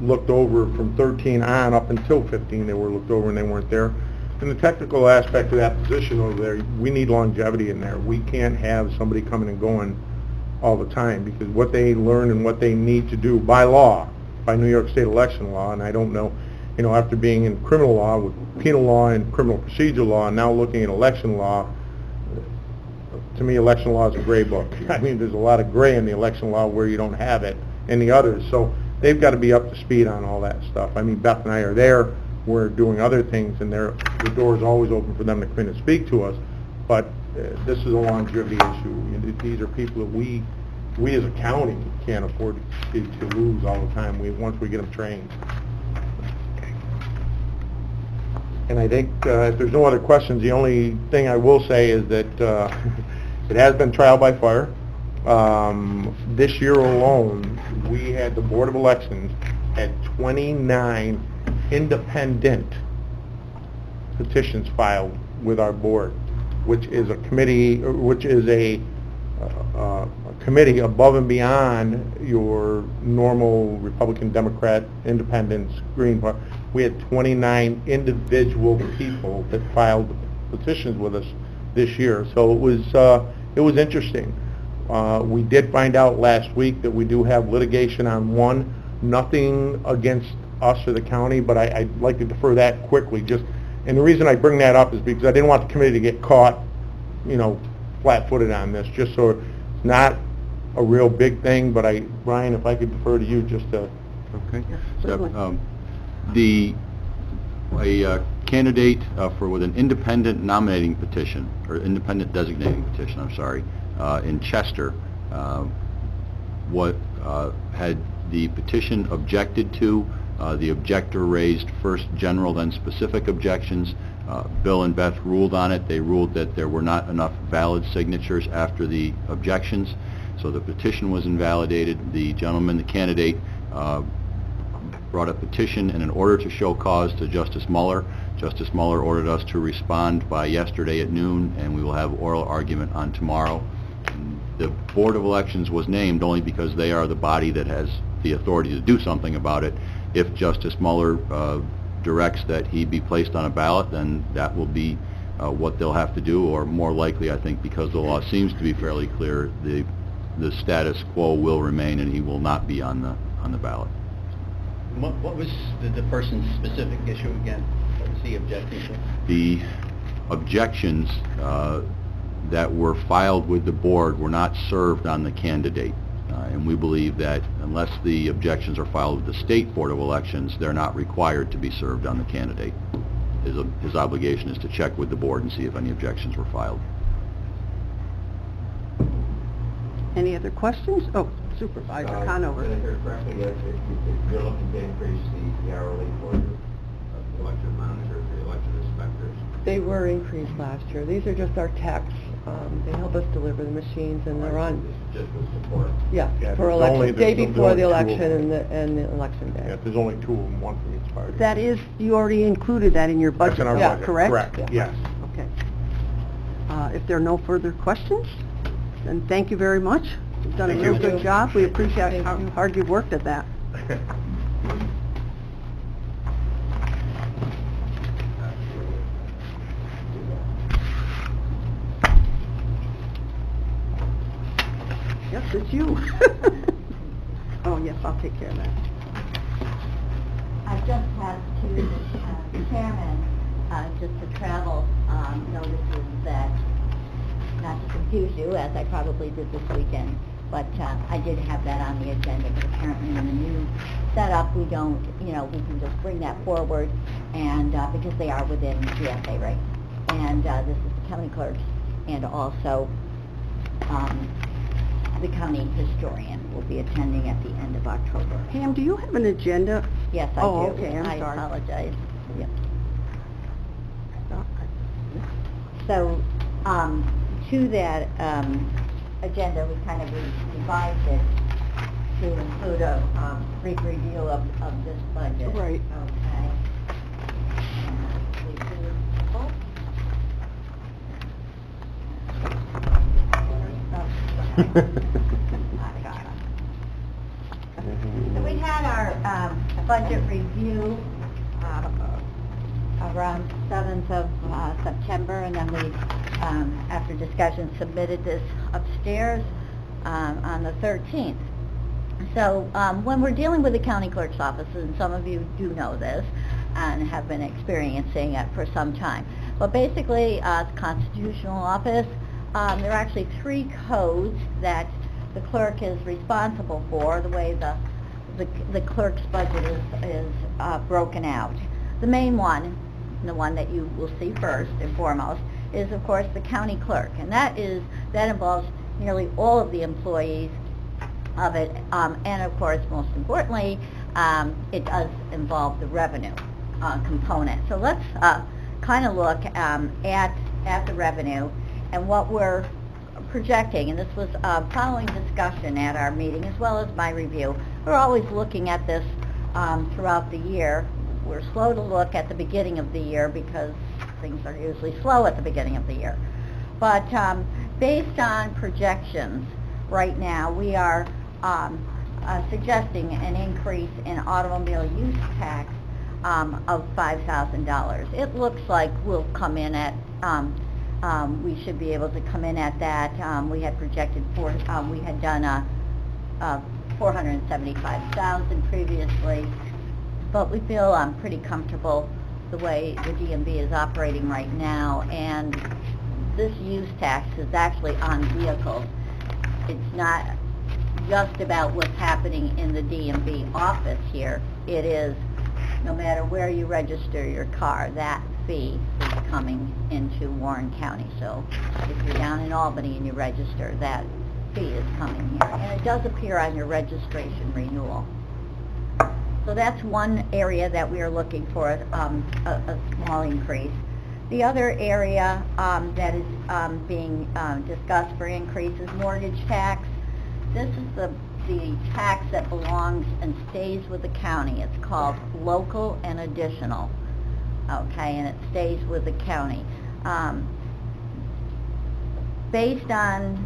looked over from 13 on up until 15, they were looked over and they weren't there. And the technical aspect of that position over there, we need longevity in there. We can't have somebody coming and going all the time, because what they learn and what they need to do by law, by New York State election law, and I don't know, after being in criminal law, with penal law and criminal procedure law, and now looking at election law, to me, election law is a gray book. I mean, there's a lot of gray in the election law where you don't have it in the others. So they've got to be up to speed on all that stuff. I mean, Beth and I are there. We're doing other things, and the door is always open for them to come in and speak to us. But this is a longevity issue. These are people that we as a county can't afford to lose all the time. Once we get them trained. And I think if there's no other questions, the only thing I will say is that it has been trial by fire. This year alone, we had the Board of Elections had 29 independent petitions filed with our board, which is a committee, committee above and beyond your normal Republican, Democrat, Independents, Green Party. We had 29 individual people that filed petitions with us this year, so it was interesting. We did find out last week that we do have litigation on one, nothing against us or the county, but I'd like to defer that quickly. And the reason I bring that up is because I didn't want the committee to get caught, flat-footed on this, just so it's not a real big thing, but Brian, if I could defer to you just to... Okay. certainly. A candidate with an independent nominating petition, or independent designating petition, I'm sorry, in Chester, had the petition objected to. The objector raised first general, then specific objections. Bill and Beth ruled on it. They ruled that there were not enough valid signatures after the objections, so the petition was invalidated. The gentleman, the candidate, brought a petition and an order to show cause to Justice Mueller. Justice Mueller ordered us to respond by yesterday at noon, and we will have oral argument on tomorrow. And the Board of Elections was named only because they are the body that has the authority to do something about it. If Justice Mueller directs that he be placed on a ballot, then that will be what they'll have to do, or more likely, I think, because the law seems to be fairly clear, the status quo will remain and he will not be on the ballot. What was the person's specific issue again? What was he objecting to? The objections that were filed with the board were not served on the candidate. And we believe that unless the objections are filed with the State Board of Elections, they're not required to be served on the candidate. His obligation is to check with the board and see if any objections were filed. Any other questions? Oh, Supervisor Conover. Did I hear correctly that you're looking to increase the hourly for the election monitors, the election inspectors? They were increased last year. These are just our techs. They help us deliver the machines, and they're on, This is just with support. yeah, Yeah, for there's only- election, day there's before only the two of election them. and the election day. Yeah, there's only two of them, one from each party. That is, you already included that in your budget, That's in our Yeah. budget. correct? Correct, Yeah. yes. Okay. If there are no further questions, then thank you very much. You've done a Thank real you. good job. We appreciate Thank how you. hard you've worked at that. Yes, it's you. Oh, yes, I'll take care of that. I just have to, the chairman, just to travel notices that, not to confuse you, as I probably did this weekend, but I did have that on the agenda, but apparently in the new setup, we don't, we can just bring that forward, and because they are within GSA rate. And this is the county clerks, and also the county historian will be attending at the end of October. Pam, do you have an agenda? Yes, I do. Oh, okay, I'm I sorry. apologize. Yep. So, to that agenda, we kind of revised it to include a brief review of this budget. Right. Okay. And we do- oh. So we had our budget review around 7th of September, and then we, after discussion, submitted this upstairs on the 13th. So when we're dealing with the county clerk's office, and some of you do know this and have been experiencing it for some time, but basically the constitutional office, there are actually 3 codes that the clerk is responsible for, the way the clerk's budget is broken out. The main one, the one that you will see first and foremost, is of course the county clerk, and that involves nearly all of the employees of it, and of course, most importantly, it does involve the revenue component. So let's kind of look at the revenue and what we're projecting, and this was following discussion at our meeting as well as my review. We're always looking at this throughout the year. We're slow to look at the beginning of the year because things are usually slow at the beginning of the year. But based on projections, right now we are suggesting an increase in automobile use tax of $5,000. It looks like we'll come in at, we should be able to come in at that. We had projected we had done $475,000 previously, but we feel pretty comfortable the way the DMV is operating right now, and this use tax is actually on vehicles. It's not just about what's happening in the DMV office here. It is, no matter where you register your car, that fee is coming into Warren County. So if you're down in Albany and you register, that fee is coming here. And it does appear on your registration renewal. So that's one area that we are looking for a small increase. The other area that is being discussed for increase is mortgage tax. This is the tax that belongs and stays with the county. It's called local and additional, okay, and it stays with the county. Based on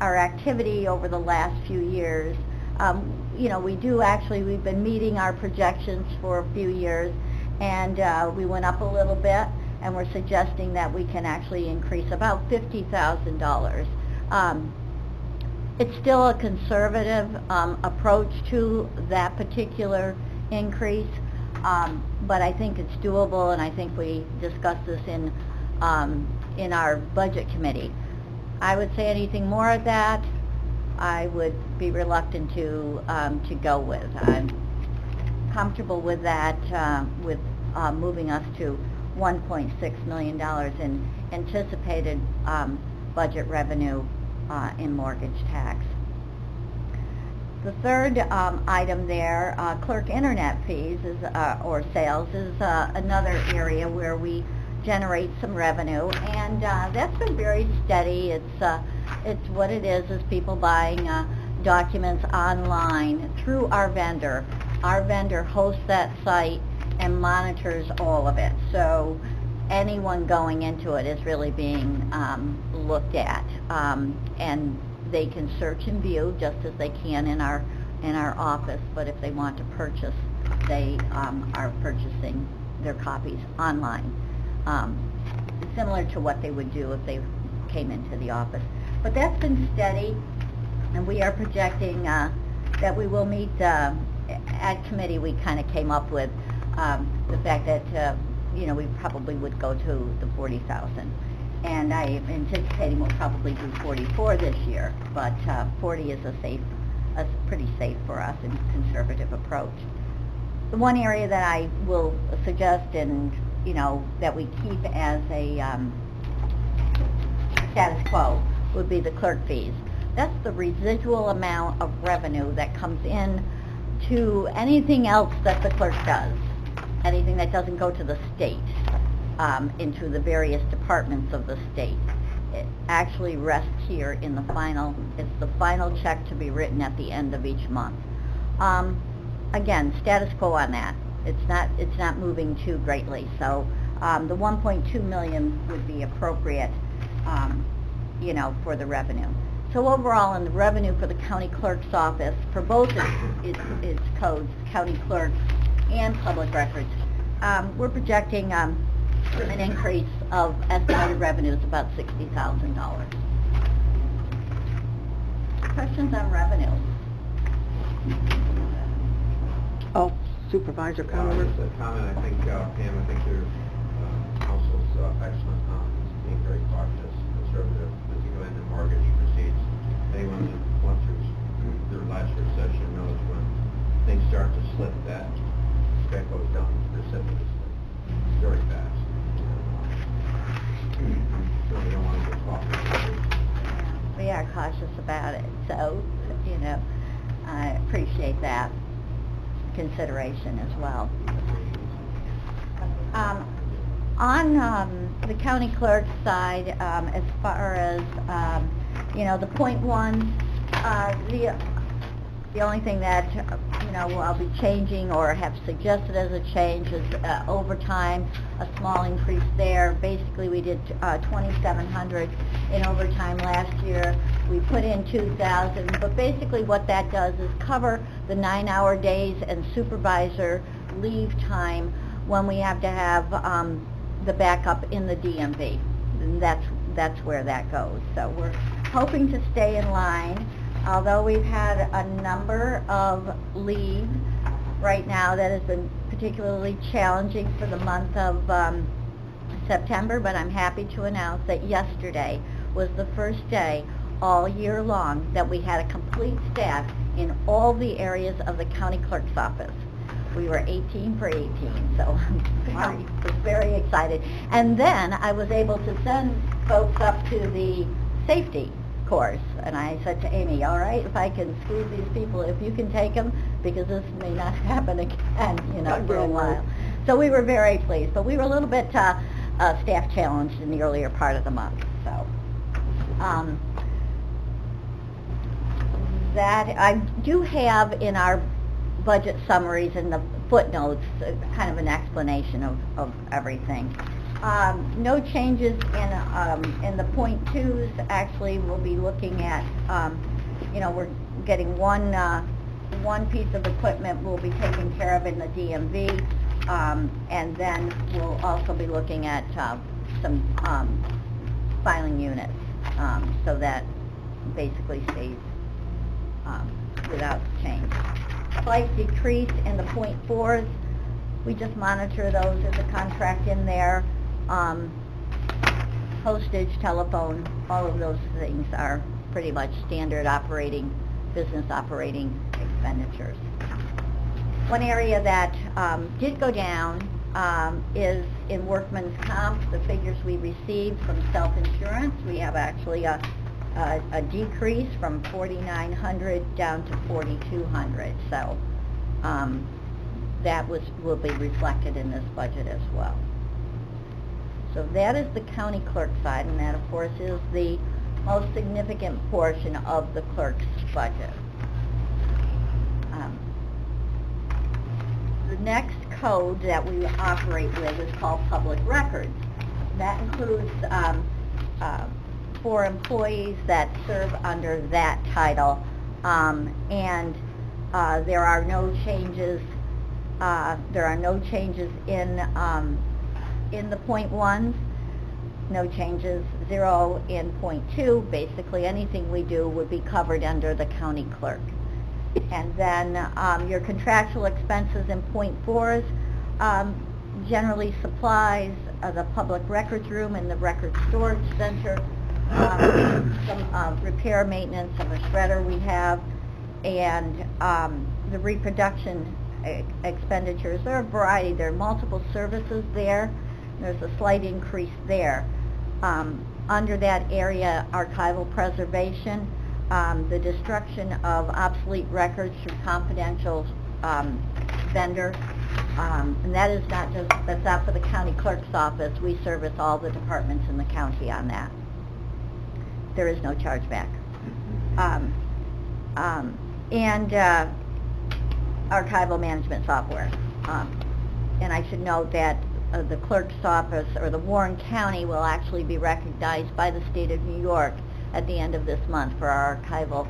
our activity over the last few years, we've been meeting our projections for a few years, and we went up a little bit, and we're suggesting that we can actually increase about $50,000. It's still a conservative approach to that particular increase, but I think it's doable, and I think we discussed this in our budget committee. I would say anything more of that, I would be reluctant to go with. I'm comfortable with that, with moving us to $1.6 million in anticipated budget revenue in mortgage tax. The third item there, clerk internet fees or sales, is another area where we generate some revenue, and that's been very steady. It's what it is people buying documents online through our vendor. Our vendor hosts that site and monitors all of it, so anyone going into it is really being looked at, and they can search and view just as they can in our office, but if they want to purchase, they are purchasing their copies online, similar to what they would do if they came into the office. But that's been steady, and we are projecting that we will meet, at committee we kind of came up with the fact that we probably would go to the 40,000. and I am anticipating we'll probably do 44 this year, but 40 is pretty safe for us and conservative approach. The one area that I will suggest and, that we keep as a status quo would be the clerk fees. That's the residual amount of revenue that comes in to anything else that the clerk does, anything that doesn't go to the state, into the various departments of the state. It actually rests here in it's the final check to be written at the end of each month. Again, status quo on that. It's not moving too greatly, so the 1.2 million would be appropriate, for the revenue. So overall, in the revenue for the county clerk's office, for both its codes, county clerk and public records, we're projecting an increase of estimated revenues about $60,000. Questions on revenue? Oh, Supervisor Conover. Just a comment, I think, Pam, I think your council's excellent on being very cautious, conservative, particularly in the mortgage receipts. Anyone that went through their last recession knows when things start to slip, that goes down precipitously, very fast. So you don't want to get caught with it. We are cautious about it, so, I appreciate that consideration as well. On the county clerk's side, as far as, the .1, the only thing that, I'll be changing or have suggested as a change is overtime, a small increase there. Basically, we did $2,700 in overtime last year. We put in $2,000, but basically what that does is cover the 9-hour days and supervisor leave time when we have to have the backup in the DMV. And that's where that goes. So we're hoping to stay in line. Although we've had a number of leave right now that has been particularly challenging for the month of September, but I'm happy to announce that yesterday was the first day all year long that we had a complete staff in all the areas of the county clerk's office. We were 18 for 18, so I was very excited. And then I was able to send folks up to the safety course, and I said to Amy, all right, if I can squeeze these people, if you can take them, because this may not happen again, for a while. So we were very pleased, but we were a little bit staff challenged in the earlier part of the month. So that I do have in our budget summaries and the footnotes kind of an explanation of everything. No changes in the .2s. Actually, we'll be looking at, we're getting one piece of equipment we'll be taking care of in the DMV, and then we'll also be looking at some filing units, so that basically stays without change. Slight decrease in the .4s. We just monitor those. There's a contract in there. Postage, telephone, all of those things are pretty much standard business operating expenditures. One area that did go down is in workman's comp, the figures we received from self-insurance. We have actually a decrease from 4,900 down to 4,200. So that will be reflected in this budget as well. So that is the county clerk side, and that, of course, is the most significant portion of the clerk's budget. The next code that we operate with is called public records. That includes for employees that serve under that title, and there are no changes. There are no changes in the .1s, no changes, 0 in .2. Basically, anything we do would be covered under the county clerk. And then your contractual expenses in .4s, generally supplies, the public records room and the record storage center, some repair maintenance of a shredder we have, and the reproduction expenditures. There are a variety. There are multiple services there. There's a slight increase there. Under that area, archival preservation, the destruction of obsolete records through confidential vendors, and that is not just, that's not for the county clerk's office. We service all the departments in the county on that. There is no chargeback. And archival management software. And I should note that the clerk's office, or the Warren County, will actually be recognized by the state of New York at the end of this month for our archival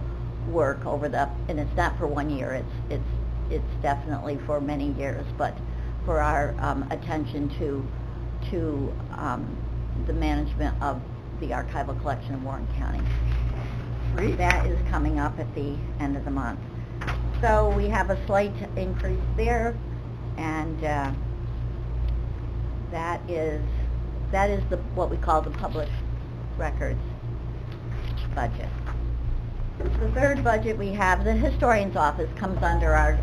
work over the, and it's not for 1 year, it's definitely for many years, but for our attention to the management of the archival collection in Warren County. Great. That is coming up at the end of the month. So we have a slight increase there, and that is what we call the public records budget. The third budget we have, the historian's office comes under our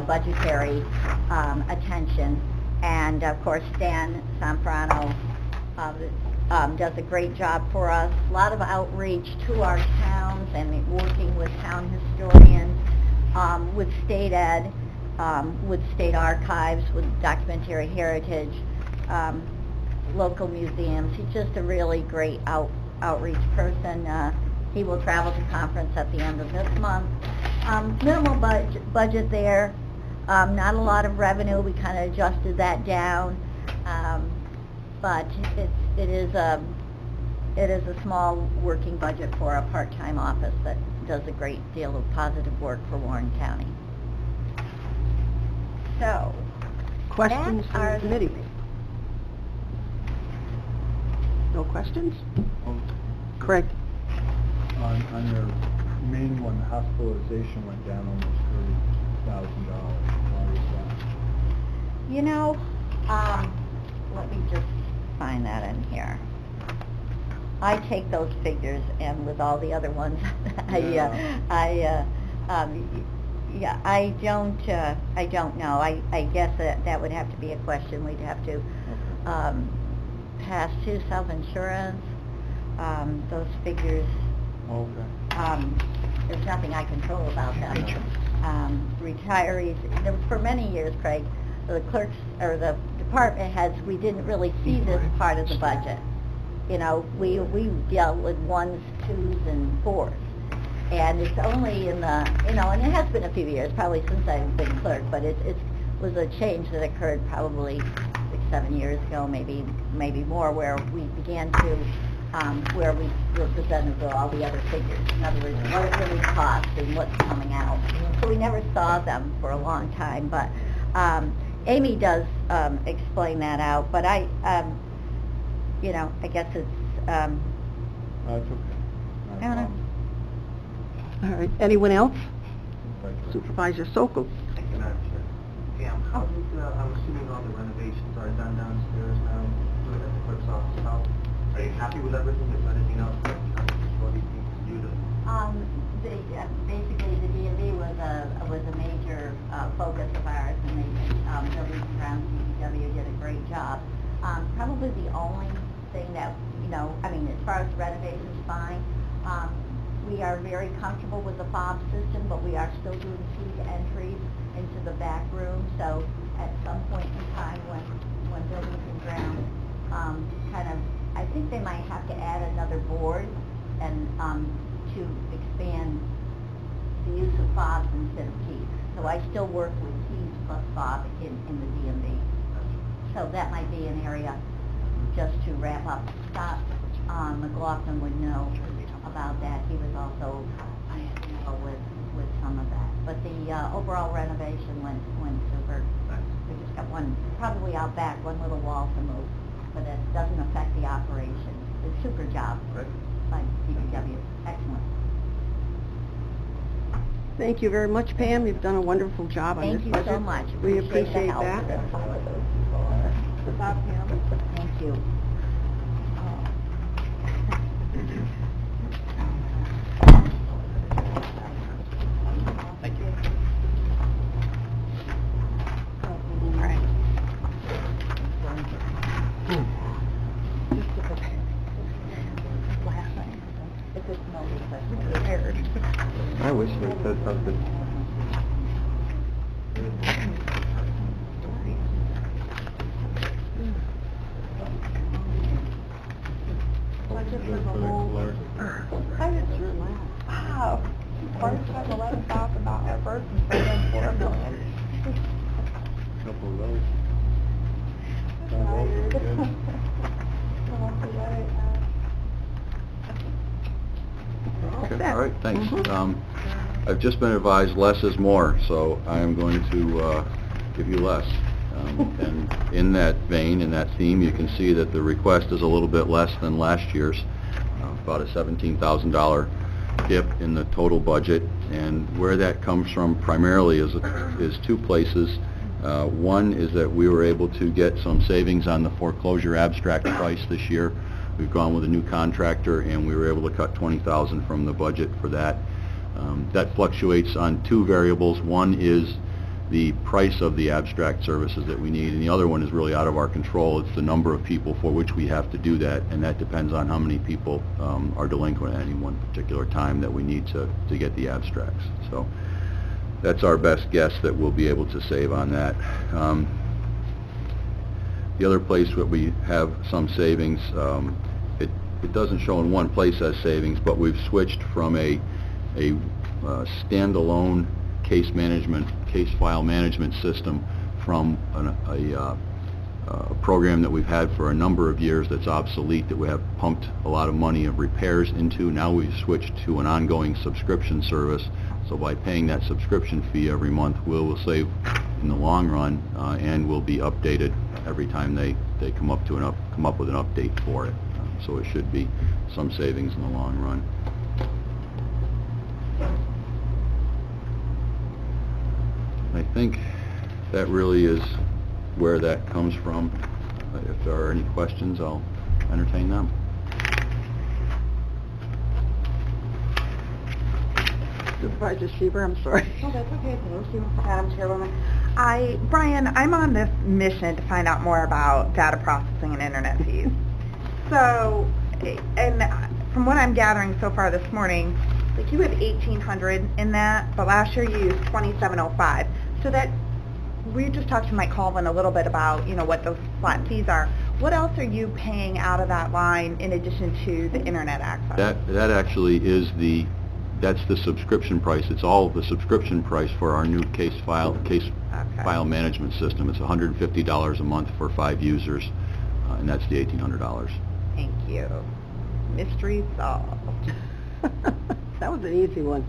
budgetary attention, and of course Stan Sanfrano does a great job for us. A lot of outreach to our towns and working with town historians, with state ed, with state archives, with documentary heritage, local museums. He's just a really great outreach person. He will travel to conference at the end of this month. Minimal budget there, not a lot of revenue. We kind of adjusted that down, but it is a small working budget for a part-time office that does a great deal of positive work for Warren County. So, Questions that from are the committee? No questions? Craig? On your main one, hospitalization went down almost $30,000. Why is that? you know, let me just find that in here. I take those figures, and with all the other ones, I don't know. I guess that would have to be a question we'd have to pass to self-insurance. Those figures, there's nothing I control about them. Retirees, for many years, Craig, the clerks or the department heads, we didn't really see this part of the budget. You know, we dealt with 1s, 2s, and 4s. And it's only in the, you know, and it has been a few years, probably since I've been clerk, but it was a change that occurred probably 6, 7 years ago, maybe more, where we began to, where we were presented with all the other figures. In other words, what it really costs and what's coming out. So we never saw them for a long time, but Amy does explain that out, but you know, I guess it's, That's okay. I don't know. All right, anyone else? Supervisor Sokol. Thank you, Madam Chair. Pam, I'm assuming all the renovations are done downstairs now at the clerk's office. Are you happy with everything? Is there anything else that facility needs to do to? Basically, the DMV was a major focus of ours, and the buildings and grounds DPW did a great job. Probably the only thing that, you know, I mean, as far as renovations, fine. We are very comfortable with the fob system, but we are still doing keyed entries into the back room. So at some point in time when buildings and grounds I think they might have to add another board and to expand the use of fobs instead of keys. So I still work with keys plus fob in the DMV. So that might be an area just to wrap up. Scott McLaughlin would know about that. He was also with some of that. But the overall renovation went super. We just got one, probably out back, one little wall to move, but it doesn't affect the operation. It's a super job by DPW. Excellent. Thank you very much, Pam. You've done a wonderful job on this Thank you budget. so much. We Appreciate appreciate the help. that. with that, Pam. Thank you. Thank you. All right. Just to prepare. Last thing. If it's no request, prepared. I wish they said something. Budget for the whole. I did sure laugh. Wow. First time $11,000 first and spending $4 million. Couple of those. Okay, all right, thanks. I've just been advised less is more, so I am going to give you less. And in that vein, in that theme, you can see that the request is a little bit less than last year's, about a $17,000 dip in the total budget. And where that comes from primarily is two places. One is that we were able to get some savings on the foreclosure abstract price this year. We've gone with a new contractor, and we were able to cut $20,000 from the budget for that. That fluctuates on two variables. One is the price of the abstract services that we need, and the other one is really out of our control. It's the number of people for which we have to do that, and that depends on how many people are delinquent at any one particular time that we need to get the abstracts. So that's our best guess that we'll be able to save on that. The other place where we have some savings, it doesn't show in one place as savings, but we've switched from a standalone case file management system from a program that we've had for a number of years that's obsolete, that we have pumped a lot of money of repairs into. Now we've switched to an ongoing subscription service. So by paying that subscription fee every month, we'll save in the long run, and will be updated every time they come up with an update for it. So it should be some savings in the long run. I think that really is where that comes from. If there are any questions, I'll entertain them. Supervisor Seaver, I'm sorry. Oh, that's okay. Thank you, Madam Chairwoman. Brian, I'm on this mission to find out more about data processing and internet fees. So, and from what I'm gathering so far this morning, like you have $1,800 in that, but last year you used $2,705. So that, we just talked to Mike Colvin a little bit about, what those flat fees are. What else are you paying out of that line in addition to the internet access? That actually is that's the subscription price. It's all the subscription price for our new case file management system. It's $150 a month for 5 users, and that's the $1,800. Thank you. Mystery solved. That was an easy one.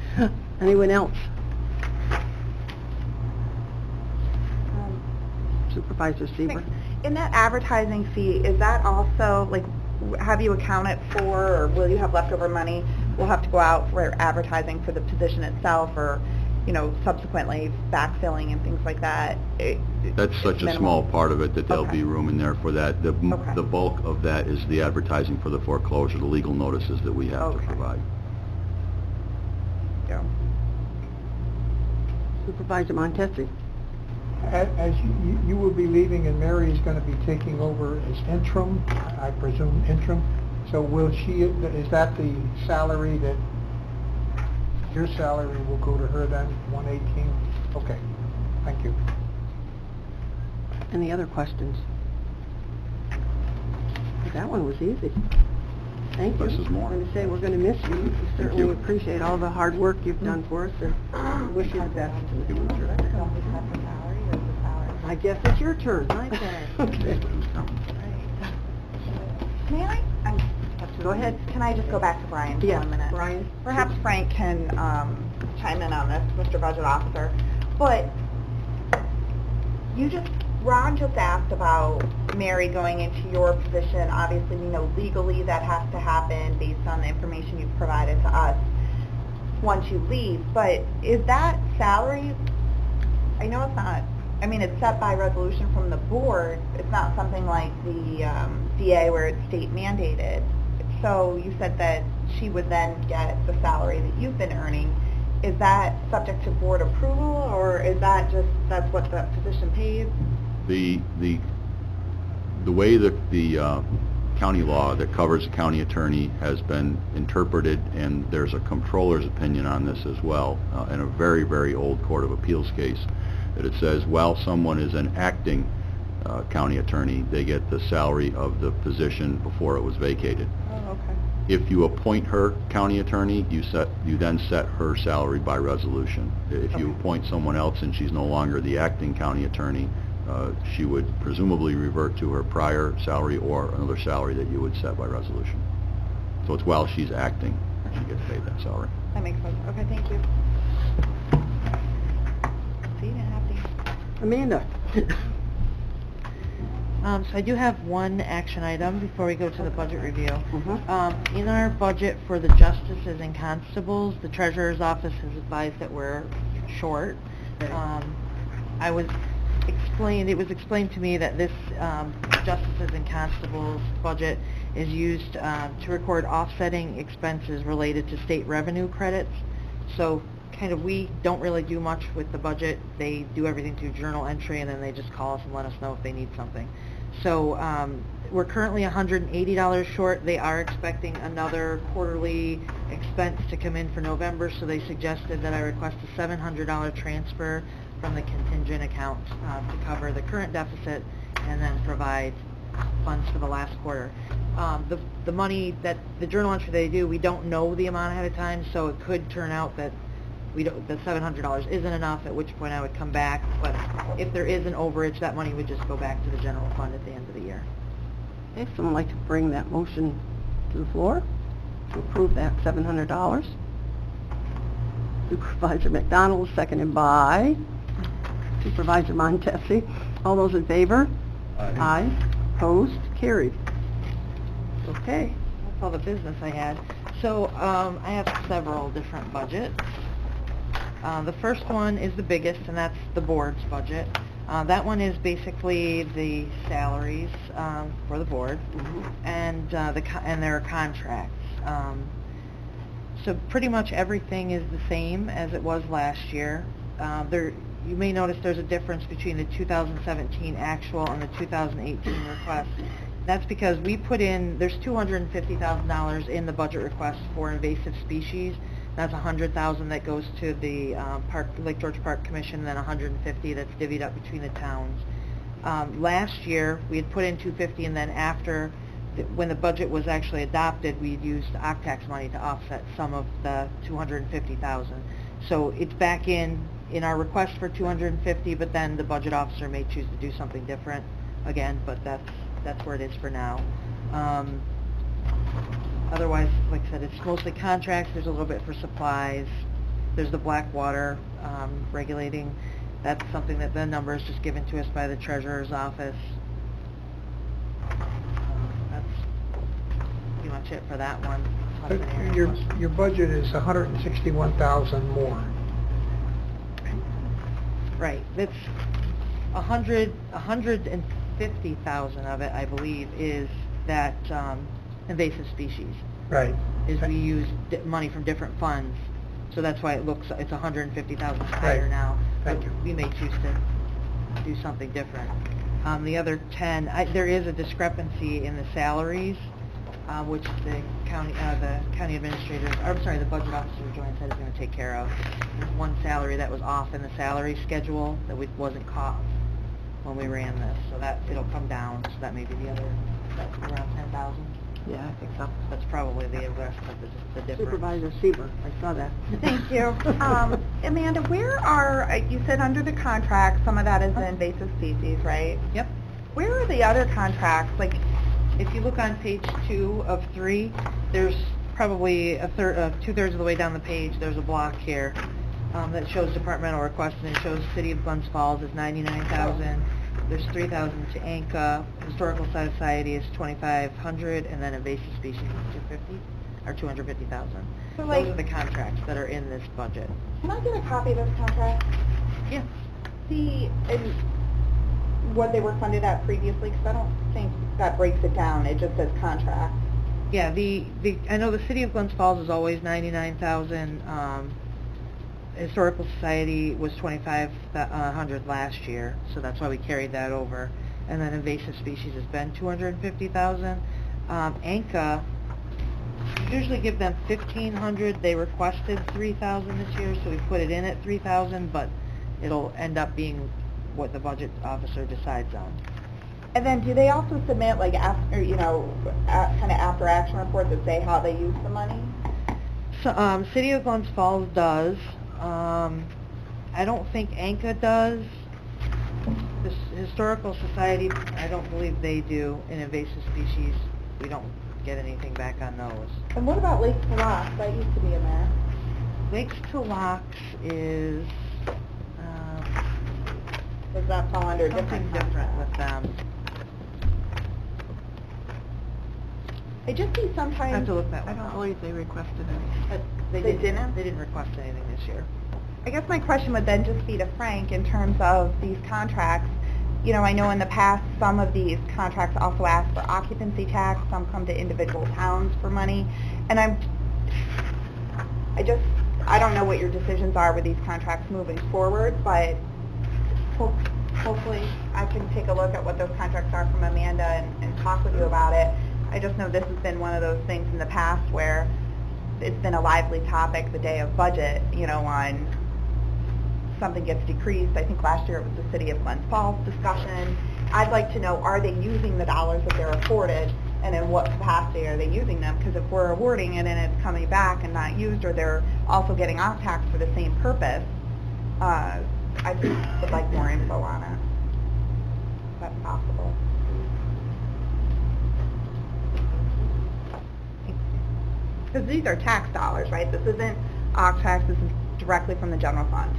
Anyone else? Supervisor Seaver? In that advertising fee, is that also, like, have you accounted for, or will you have leftover money? We'll have to go out for advertising for the position itself, or, subsequently backfilling and things like that. That's such a small part of it that there'll be room in there for that. The bulk of that is the advertising for the foreclosure, the legal notices that we have to provide. Yeah. Supervisor Montesi? As you will be leaving and Mary is going to be taking over as interim, I presume interim, so is that the salary that, your salary will go to her then, 118? Okay, thank you. Any other questions? That one was easy. Thank you. Less is more. I'm going to say we're going to miss you. We certainly appreciate all the hard work you've done for us, and wish you the best in the future. I guess it's your turn. Okay. May I? Go ahead. Can I just go back to Brian for 1 minute? Brian. Perhaps Frank can chime in on this, Mr. Budget Officer. But Ron just asked about Mary going into your position. Obviously, we know legally that has to happen based on the information you've provided to us once you leave. But is that salary, I know it's not I mean, it's set by resolution from the board. It's not something like the DA where it's state mandated. So you said that she would then get the salary that you've been earning. Is that subject to board approval, or is that just, that's what the position pays? The way that the county law that covers the county attorney has been interpreted, and there's a comptroller's opinion on this as well, in a very, very old Court of Appeals case, that it says while someone is an acting county attorney, they get the salary of the position before it was vacated. Oh, okay. If you appoint her county attorney, you then set her salary by resolution. If you appoint someone else and she's no longer the acting county attorney, she would presumably revert to her prior salary or another salary that you would set by resolution. So it's while she's acting, she gets paid that salary. That makes sense. Okay, thank you. See, you didn't have to. Amanda? So I do have one action item before we go to the budget review. In our budget for the justices and constables, the treasurer's office has advised that we're short. It was explained to me that this justices and constables budget is used to record offsetting expenses related to state revenue credits. So kind of we don't really do much with the budget. They do everything through journal entry, and then they just call us and let us know if they need something. So we're currently $180 short. They are expecting another quarterly expense to come in for November, so they suggested that I request a $700 transfer from the contingent account to cover the current deficit and then provide funds for the last quarter. The money that the journal entry they do, we don't know the amount ahead of time, so it could turn out that the $700 isn't enough, at which point I would come back. But if there is an overage, that money would just go back to the general fund at the end of the year. Okay, someone like to bring that motion to the floor to approve that $700? Supervisor McDonald, seconded by Supervisor Montesi. All those in favor? Aye. Opposed? Carried. Okay. That's all the business I had. So I have several different budgets. The first one is the biggest, and that's the board's budget. That one is basically the salaries for the board, and their contracts. So pretty much everything is the same as it was last year. You may notice there's a difference between the 2017 actual and the 2018 request. That's because we put in, there's $250,000 in the budget request for invasive species. That's $100,000 that goes to the Lake George Park Commission, and then $150 that's divvied up between the towns. Last year, we had put in $250, and then after, when the budget was actually adopted, we had used OCTAX money to offset some of the $250,000. So it's back in our request for $250, but then the budget officer may choose to do something different again, but that's where it is for now. Otherwise, like I said, it's mostly contracts. There's a little bit for supplies. There's the Blackwater regulating. That's something that the number is just given to us by the treasurer's office. That's pretty much it for that one. Your budget is $161,000 more. Right. It's 150,000 of it, I believe, is that invasive species. Right. Is we use money from different funds, so that's why it's 150,000 higher now. Thank you. We may choose to do something different. The other 10, there is a discrepancy in the salaries, which the county administrators, the budget officer Joanne said is going to take care of. There's one salary that was off in the salary schedule that wasn't caught when we ran this, so that it'll come down. So that may be the other, that's around 10,000. Yeah, I think so. That's probably the rest of the difference. Supervisor Seaver, I saw that. Thank you. Amanda, you said under the contract, some of that is the invasive species, right? Yep. Where are the other contracts? Like, if you look on page 2 of 3, there's probably two-thirds of the way down the page, there's a block here that shows departmental requests, and it shows City of Glens Falls is $99,000. There's $3,000 to ANCA. Historical Society is $2,500, and then invasive species is $250,000. So those are the contracts that are in this budget. Can I get a copy of this contract? Yeah. what they were funded at previously? Because I don't think that breaks it down, it just says contract. Yeah, I know the City of Glens Falls is always 99,000, Historical Society was 2,500 last year, so that's why we carried that over. And then invasive species has been 250,000. ANCA, usually give them 1,500, they requested 3,000 this year, so we put it in at 3,000, but it'll end up being what the budget officer decides on. And then do they also submit like after, kind of after action reports that say how they use the money? So, City of Glens Falls does. I don't think ANCA does. The Historical Society, I don't believe they do. In invasive species, we don't get anything back on those. And what about Lakes to Locks? That used to be in there. Lakes to Locks is... does that fall under something different with them. I just see sometimes... I have to look that I one don't up. believe they requested it. But They didn't? They didn't request anything this year. I guess my question would then just be to Frank in terms of these contracts. I know in the past some of these contracts also ask for occupancy tax, some come to individual towns for money, and I don't know what your decisions are with these contracts moving forward, but hopefully I can take a look at what those contracts are from Amanda and talk with you about it. I just know this has been one of those things in the past where it's been a lively topic the day of budget, on something gets decreased. I think last year it was the City of Glens Falls discussion. I'd like to know, are they using the dollars that they're afforded, and in what capacity are they using them? Because if we're awarding it and it's coming back and not used, or they're also getting off tax for the same purpose, I just would like more info on it, if that's possible. Because these are tax dollars, right? This isn't OC tax, this is directly from the general fund.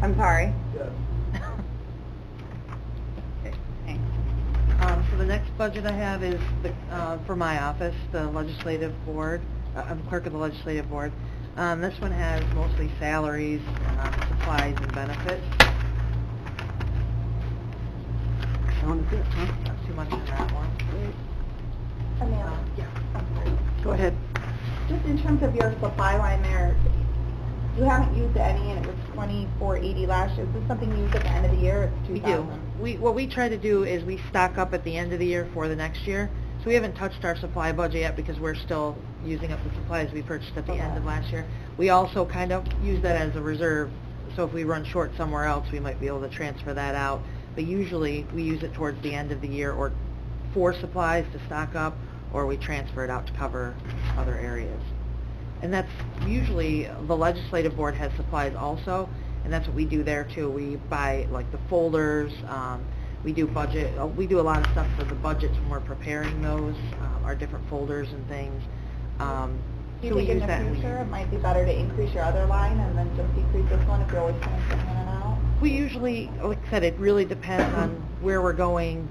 I'm sorry? Okay, thanks. So the next budget I have is for my office, the legislative board. I'm clerk of the legislative board. This one has mostly salaries, supplies, and benefits. Sounds good, huh? Not too much in that one. Amanda? Yeah. I'm sorry. Go ahead. Just in terms of your supply line there, you haven't used any, and it was $24.80 last year. Is this something you use at the end of the year? It's We $2,000. do. What we try to do is we stock up at the end of the year for the next year. So we haven't touched our supply budget yet because we're still using up the supplies we purchased at the end of last year. We also kind of use that as a reserve. So if we run short somewhere else, we might be able to transfer that out. But usually we use it towards the end of the year or for supplies to stock up, or we transfer it out to cover other areas. And that's usually, the legislative board has supplies also, and that's what we do there too. We buy like the folders, we do budget, we do a lot of stuff for the budgets when we're preparing those, our different folders and things. Do you So we think in use that the and we future use it it. might be better to increase your other line and then just decrease this one if you're always transferring in and out? We usually, like I said, it really depends on where we're going,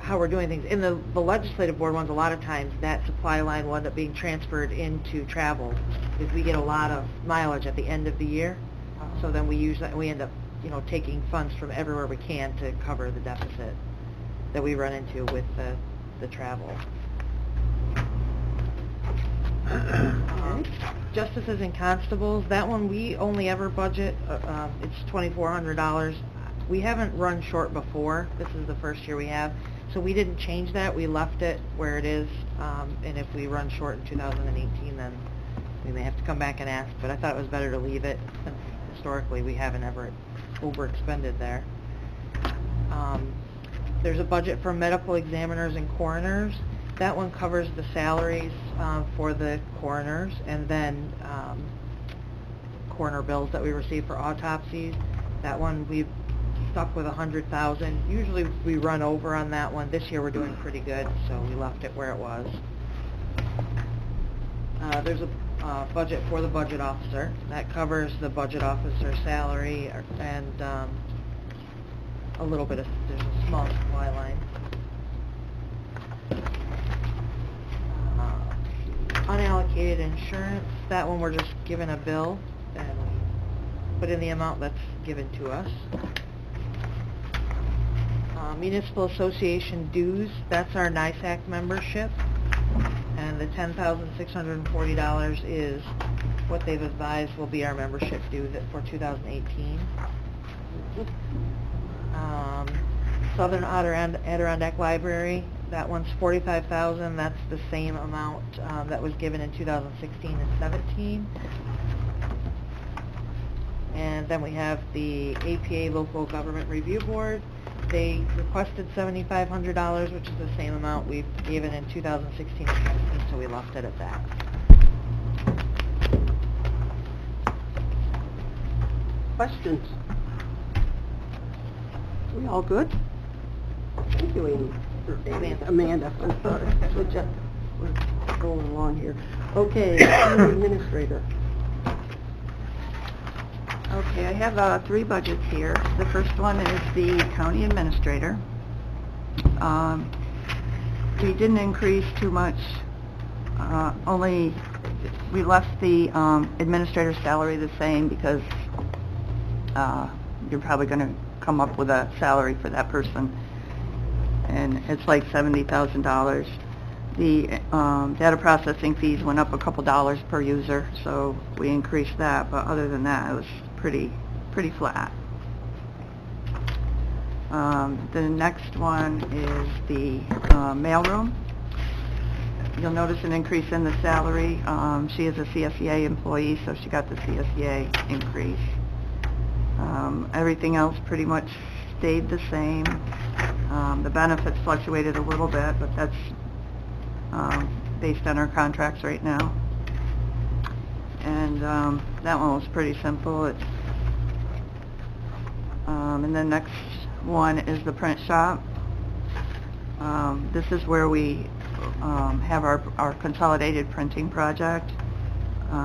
how we're doing things. In the legislative board ones, a lot of times that supply line will end up being transferred into travel because we get a lot of mileage at the end of the year. So then we use that, we end up, taking funds from everywhere we can to cover the deficit that we run into with the travel. Justices and constables, that one we only ever budget, it's $2,400. We haven't run short before. This is the first year we have. So we didn't change that. We left it where it is. And if we run short in 2018, then we may have to come back and ask. But I thought it was better to leave it, since historically we haven't ever overexpended there. There's a budget for medical examiners and coroners. That one covers the salaries for the coroners, and then coroner bills that we receive for autopsies. That one we've stuck with $100,000. Usually we run over on that one. This year we're doing pretty good, so we left it where it was. There's a budget for the budget officer. That covers the budget officer salary and a little bit of, there's a small supply line. Unallocated insurance, that one we're just given a bill and we put in the amount that's given to us. Municipal Association dues, that's our NISAC membership, and the $10,640 is what they've advised will be our membership due for 2018. Southern Adirondack Library, that one's $45,000. That's the same amount that was given in 2016 and 17. And then we have the APA Local Government Review Board. They requested $7,500, which is the same amount we've given in 2016 and 17, so we left it at that. Questions? We all good? Thank you, Amy. Amanda, I'm sorry. We're going along here. Okay, county administrator. Okay, I have 3 budgets here. The first one is the county administrator. We didn't increase too much, only we left the administrator's salary the same because you're probably going to come up with a salary for that person, and it's like $70,000. The data processing fees went up a couple dollars per user, so we increased that, but other than that, it was pretty flat. The next one is the mailroom. You'll notice an increase in the salary. She is a CSEA employee, so she got the CSEA increase. Everything else pretty much stayed the same. The benefits fluctuated a little bit, but that's based on our contracts right now. And that one was pretty simple. It's, and the next one is the print shop. This is where we have our consolidated printing project.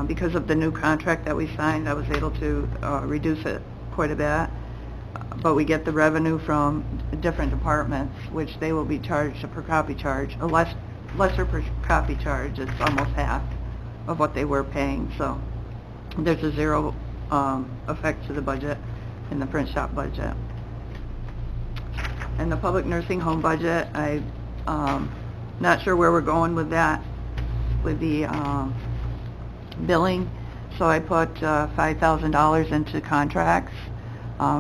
Because of the new contract that we signed, I was able to reduce it quite a bit. But we get the revenue from different departments, which they will be charged a per copy charge, a lesser per copy charge. It's almost half of what they were paying. So there's a zero effect to the budget in the print shop budget. And the public nursing home budget, I'm not sure where we're going with that, with the billing. So I put $5,000 into contracts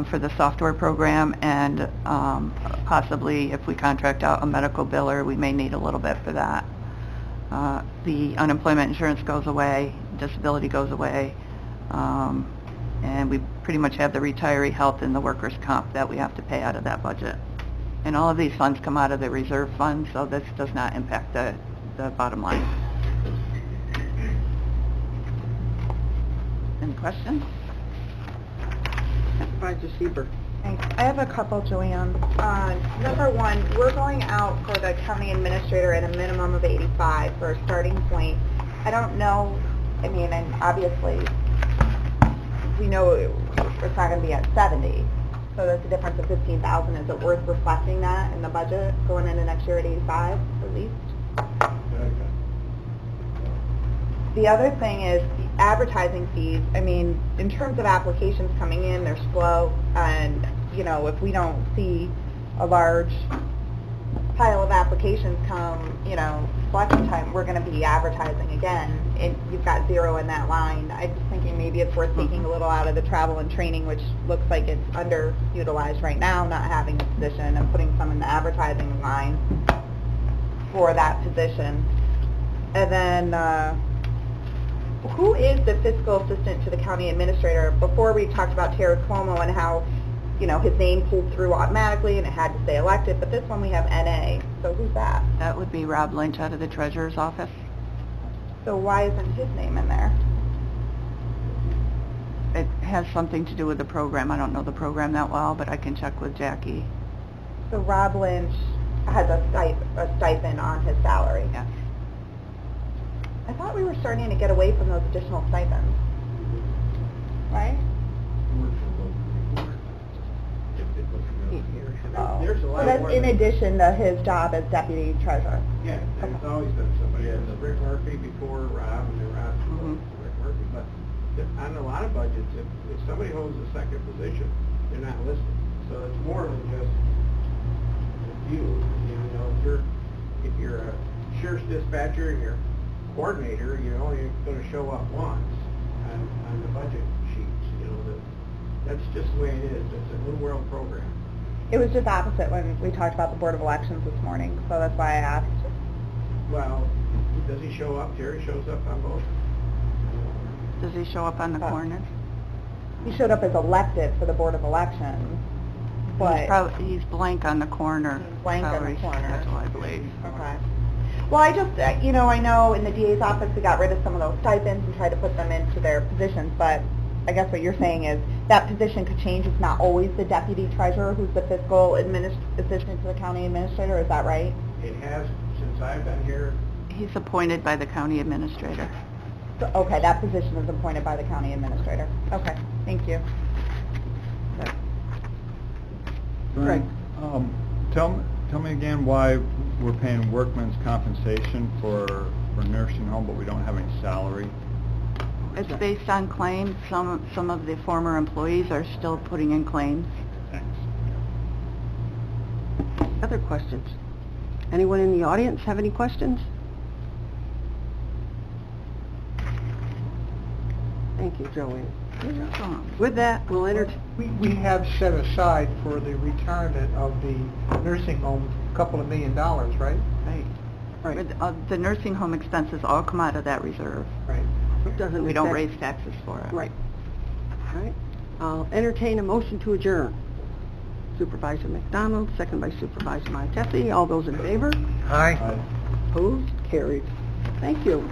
for the software program, and possibly if we contract out a medical biller, we may need a little bit for that. The unemployment insurance goes away, disability goes away, and we pretty much have the retiree health and the workers' comp that we have to pay out of that budget. And all of these funds come out of the reserve fund, so this does not impact the bottom line. Any questions? Supervisor Sieber. Thanks. I have a couple, Joanne. Number one, we're going out for the county administrator at a minimum of 85 for a starting point. I don't know, I mean, and obviously, we know it's not going to be at 70, so that's a difference of 15,000. Is it worth reflecting that in the budget going into next year at 85 at least? The other thing is the advertising fees. I mean, in terms of applications coming in, they're slow, and you know, if we don't see a large pile of applications come, you know, election time, we're going to be advertising again, and you've got zero in that line. I'm just thinking maybe it's worth taking a little out of the travel and training, which looks like it's underutilized right now, not having a position, and putting some in the advertising line for that position. And then, who is the fiscal assistant to the county administrator? Before we talked about Terry Cuomo and how, you know, his name pulled through automatically and it had to stay elected, but this one we have NA, so who's that? That would be Rob Lynch out of the treasurer's office. So why isn't his name in there? It has something to do with the program. I don't know the program that well, but I can check with Jackie. So Rob Lynch has a stipend on his salary? Yes. I thought we were starting to get away from those additional stipends, right? Oh. There's a lot So of that's work. in addition to his job as deputy treasurer? Yeah, there's always been somebody, Rick Murphy before Rob, and then Rob before Rick Murphy, but on a lot of budgets, if somebody holds a second position, they're not listed. So it's more than just dispatcher and your coordinator, you're only gonna show up once on the budget sheets, you know, that's just the way it is. It's a New World program. It was just opposite when we talked about the Board of Elections this morning, so that's why I asked. Well, does he show up? Terry shows up on both. Does he show up on the corner? He showed up as elected for the Board of Elections, but... He's blank on the corner. He's blank on the salary corner. schedule, I believe. Okay. Well, I just, you know, I know in the DA's office we got rid of some of those stipends and tried to put them into their positions, but I guess what you're saying is that position could change. It's not always the deputy treasurer who's the fiscal assistant to the county administrator, is that right? It has, since I've been here, He's appointed by the county administrator. So, okay, that position is appointed by the county administrator. Okay, thank you. Greg? Tell me again why we're paying workman's compensation for nursing home, but we don't have any salary? It's based on claims. Some of the former employees are still putting in claims. Thanks. Other questions? Anyone in the audience have any questions? Thank you, Joanne. With that, we'll entertain... we have set aside for the retirement of the nursing home a couple of $1 million, right? Right. Right. The nursing home expenses all come out of that reserve. Right. It doesn't We don't affect- raise taxes for it. Right. All right. I'll entertain a motion to adjourn. Supervisor McDonald, second by Supervisor Montesi. All those in favor? Aye. Opposed? Carried. Thank you.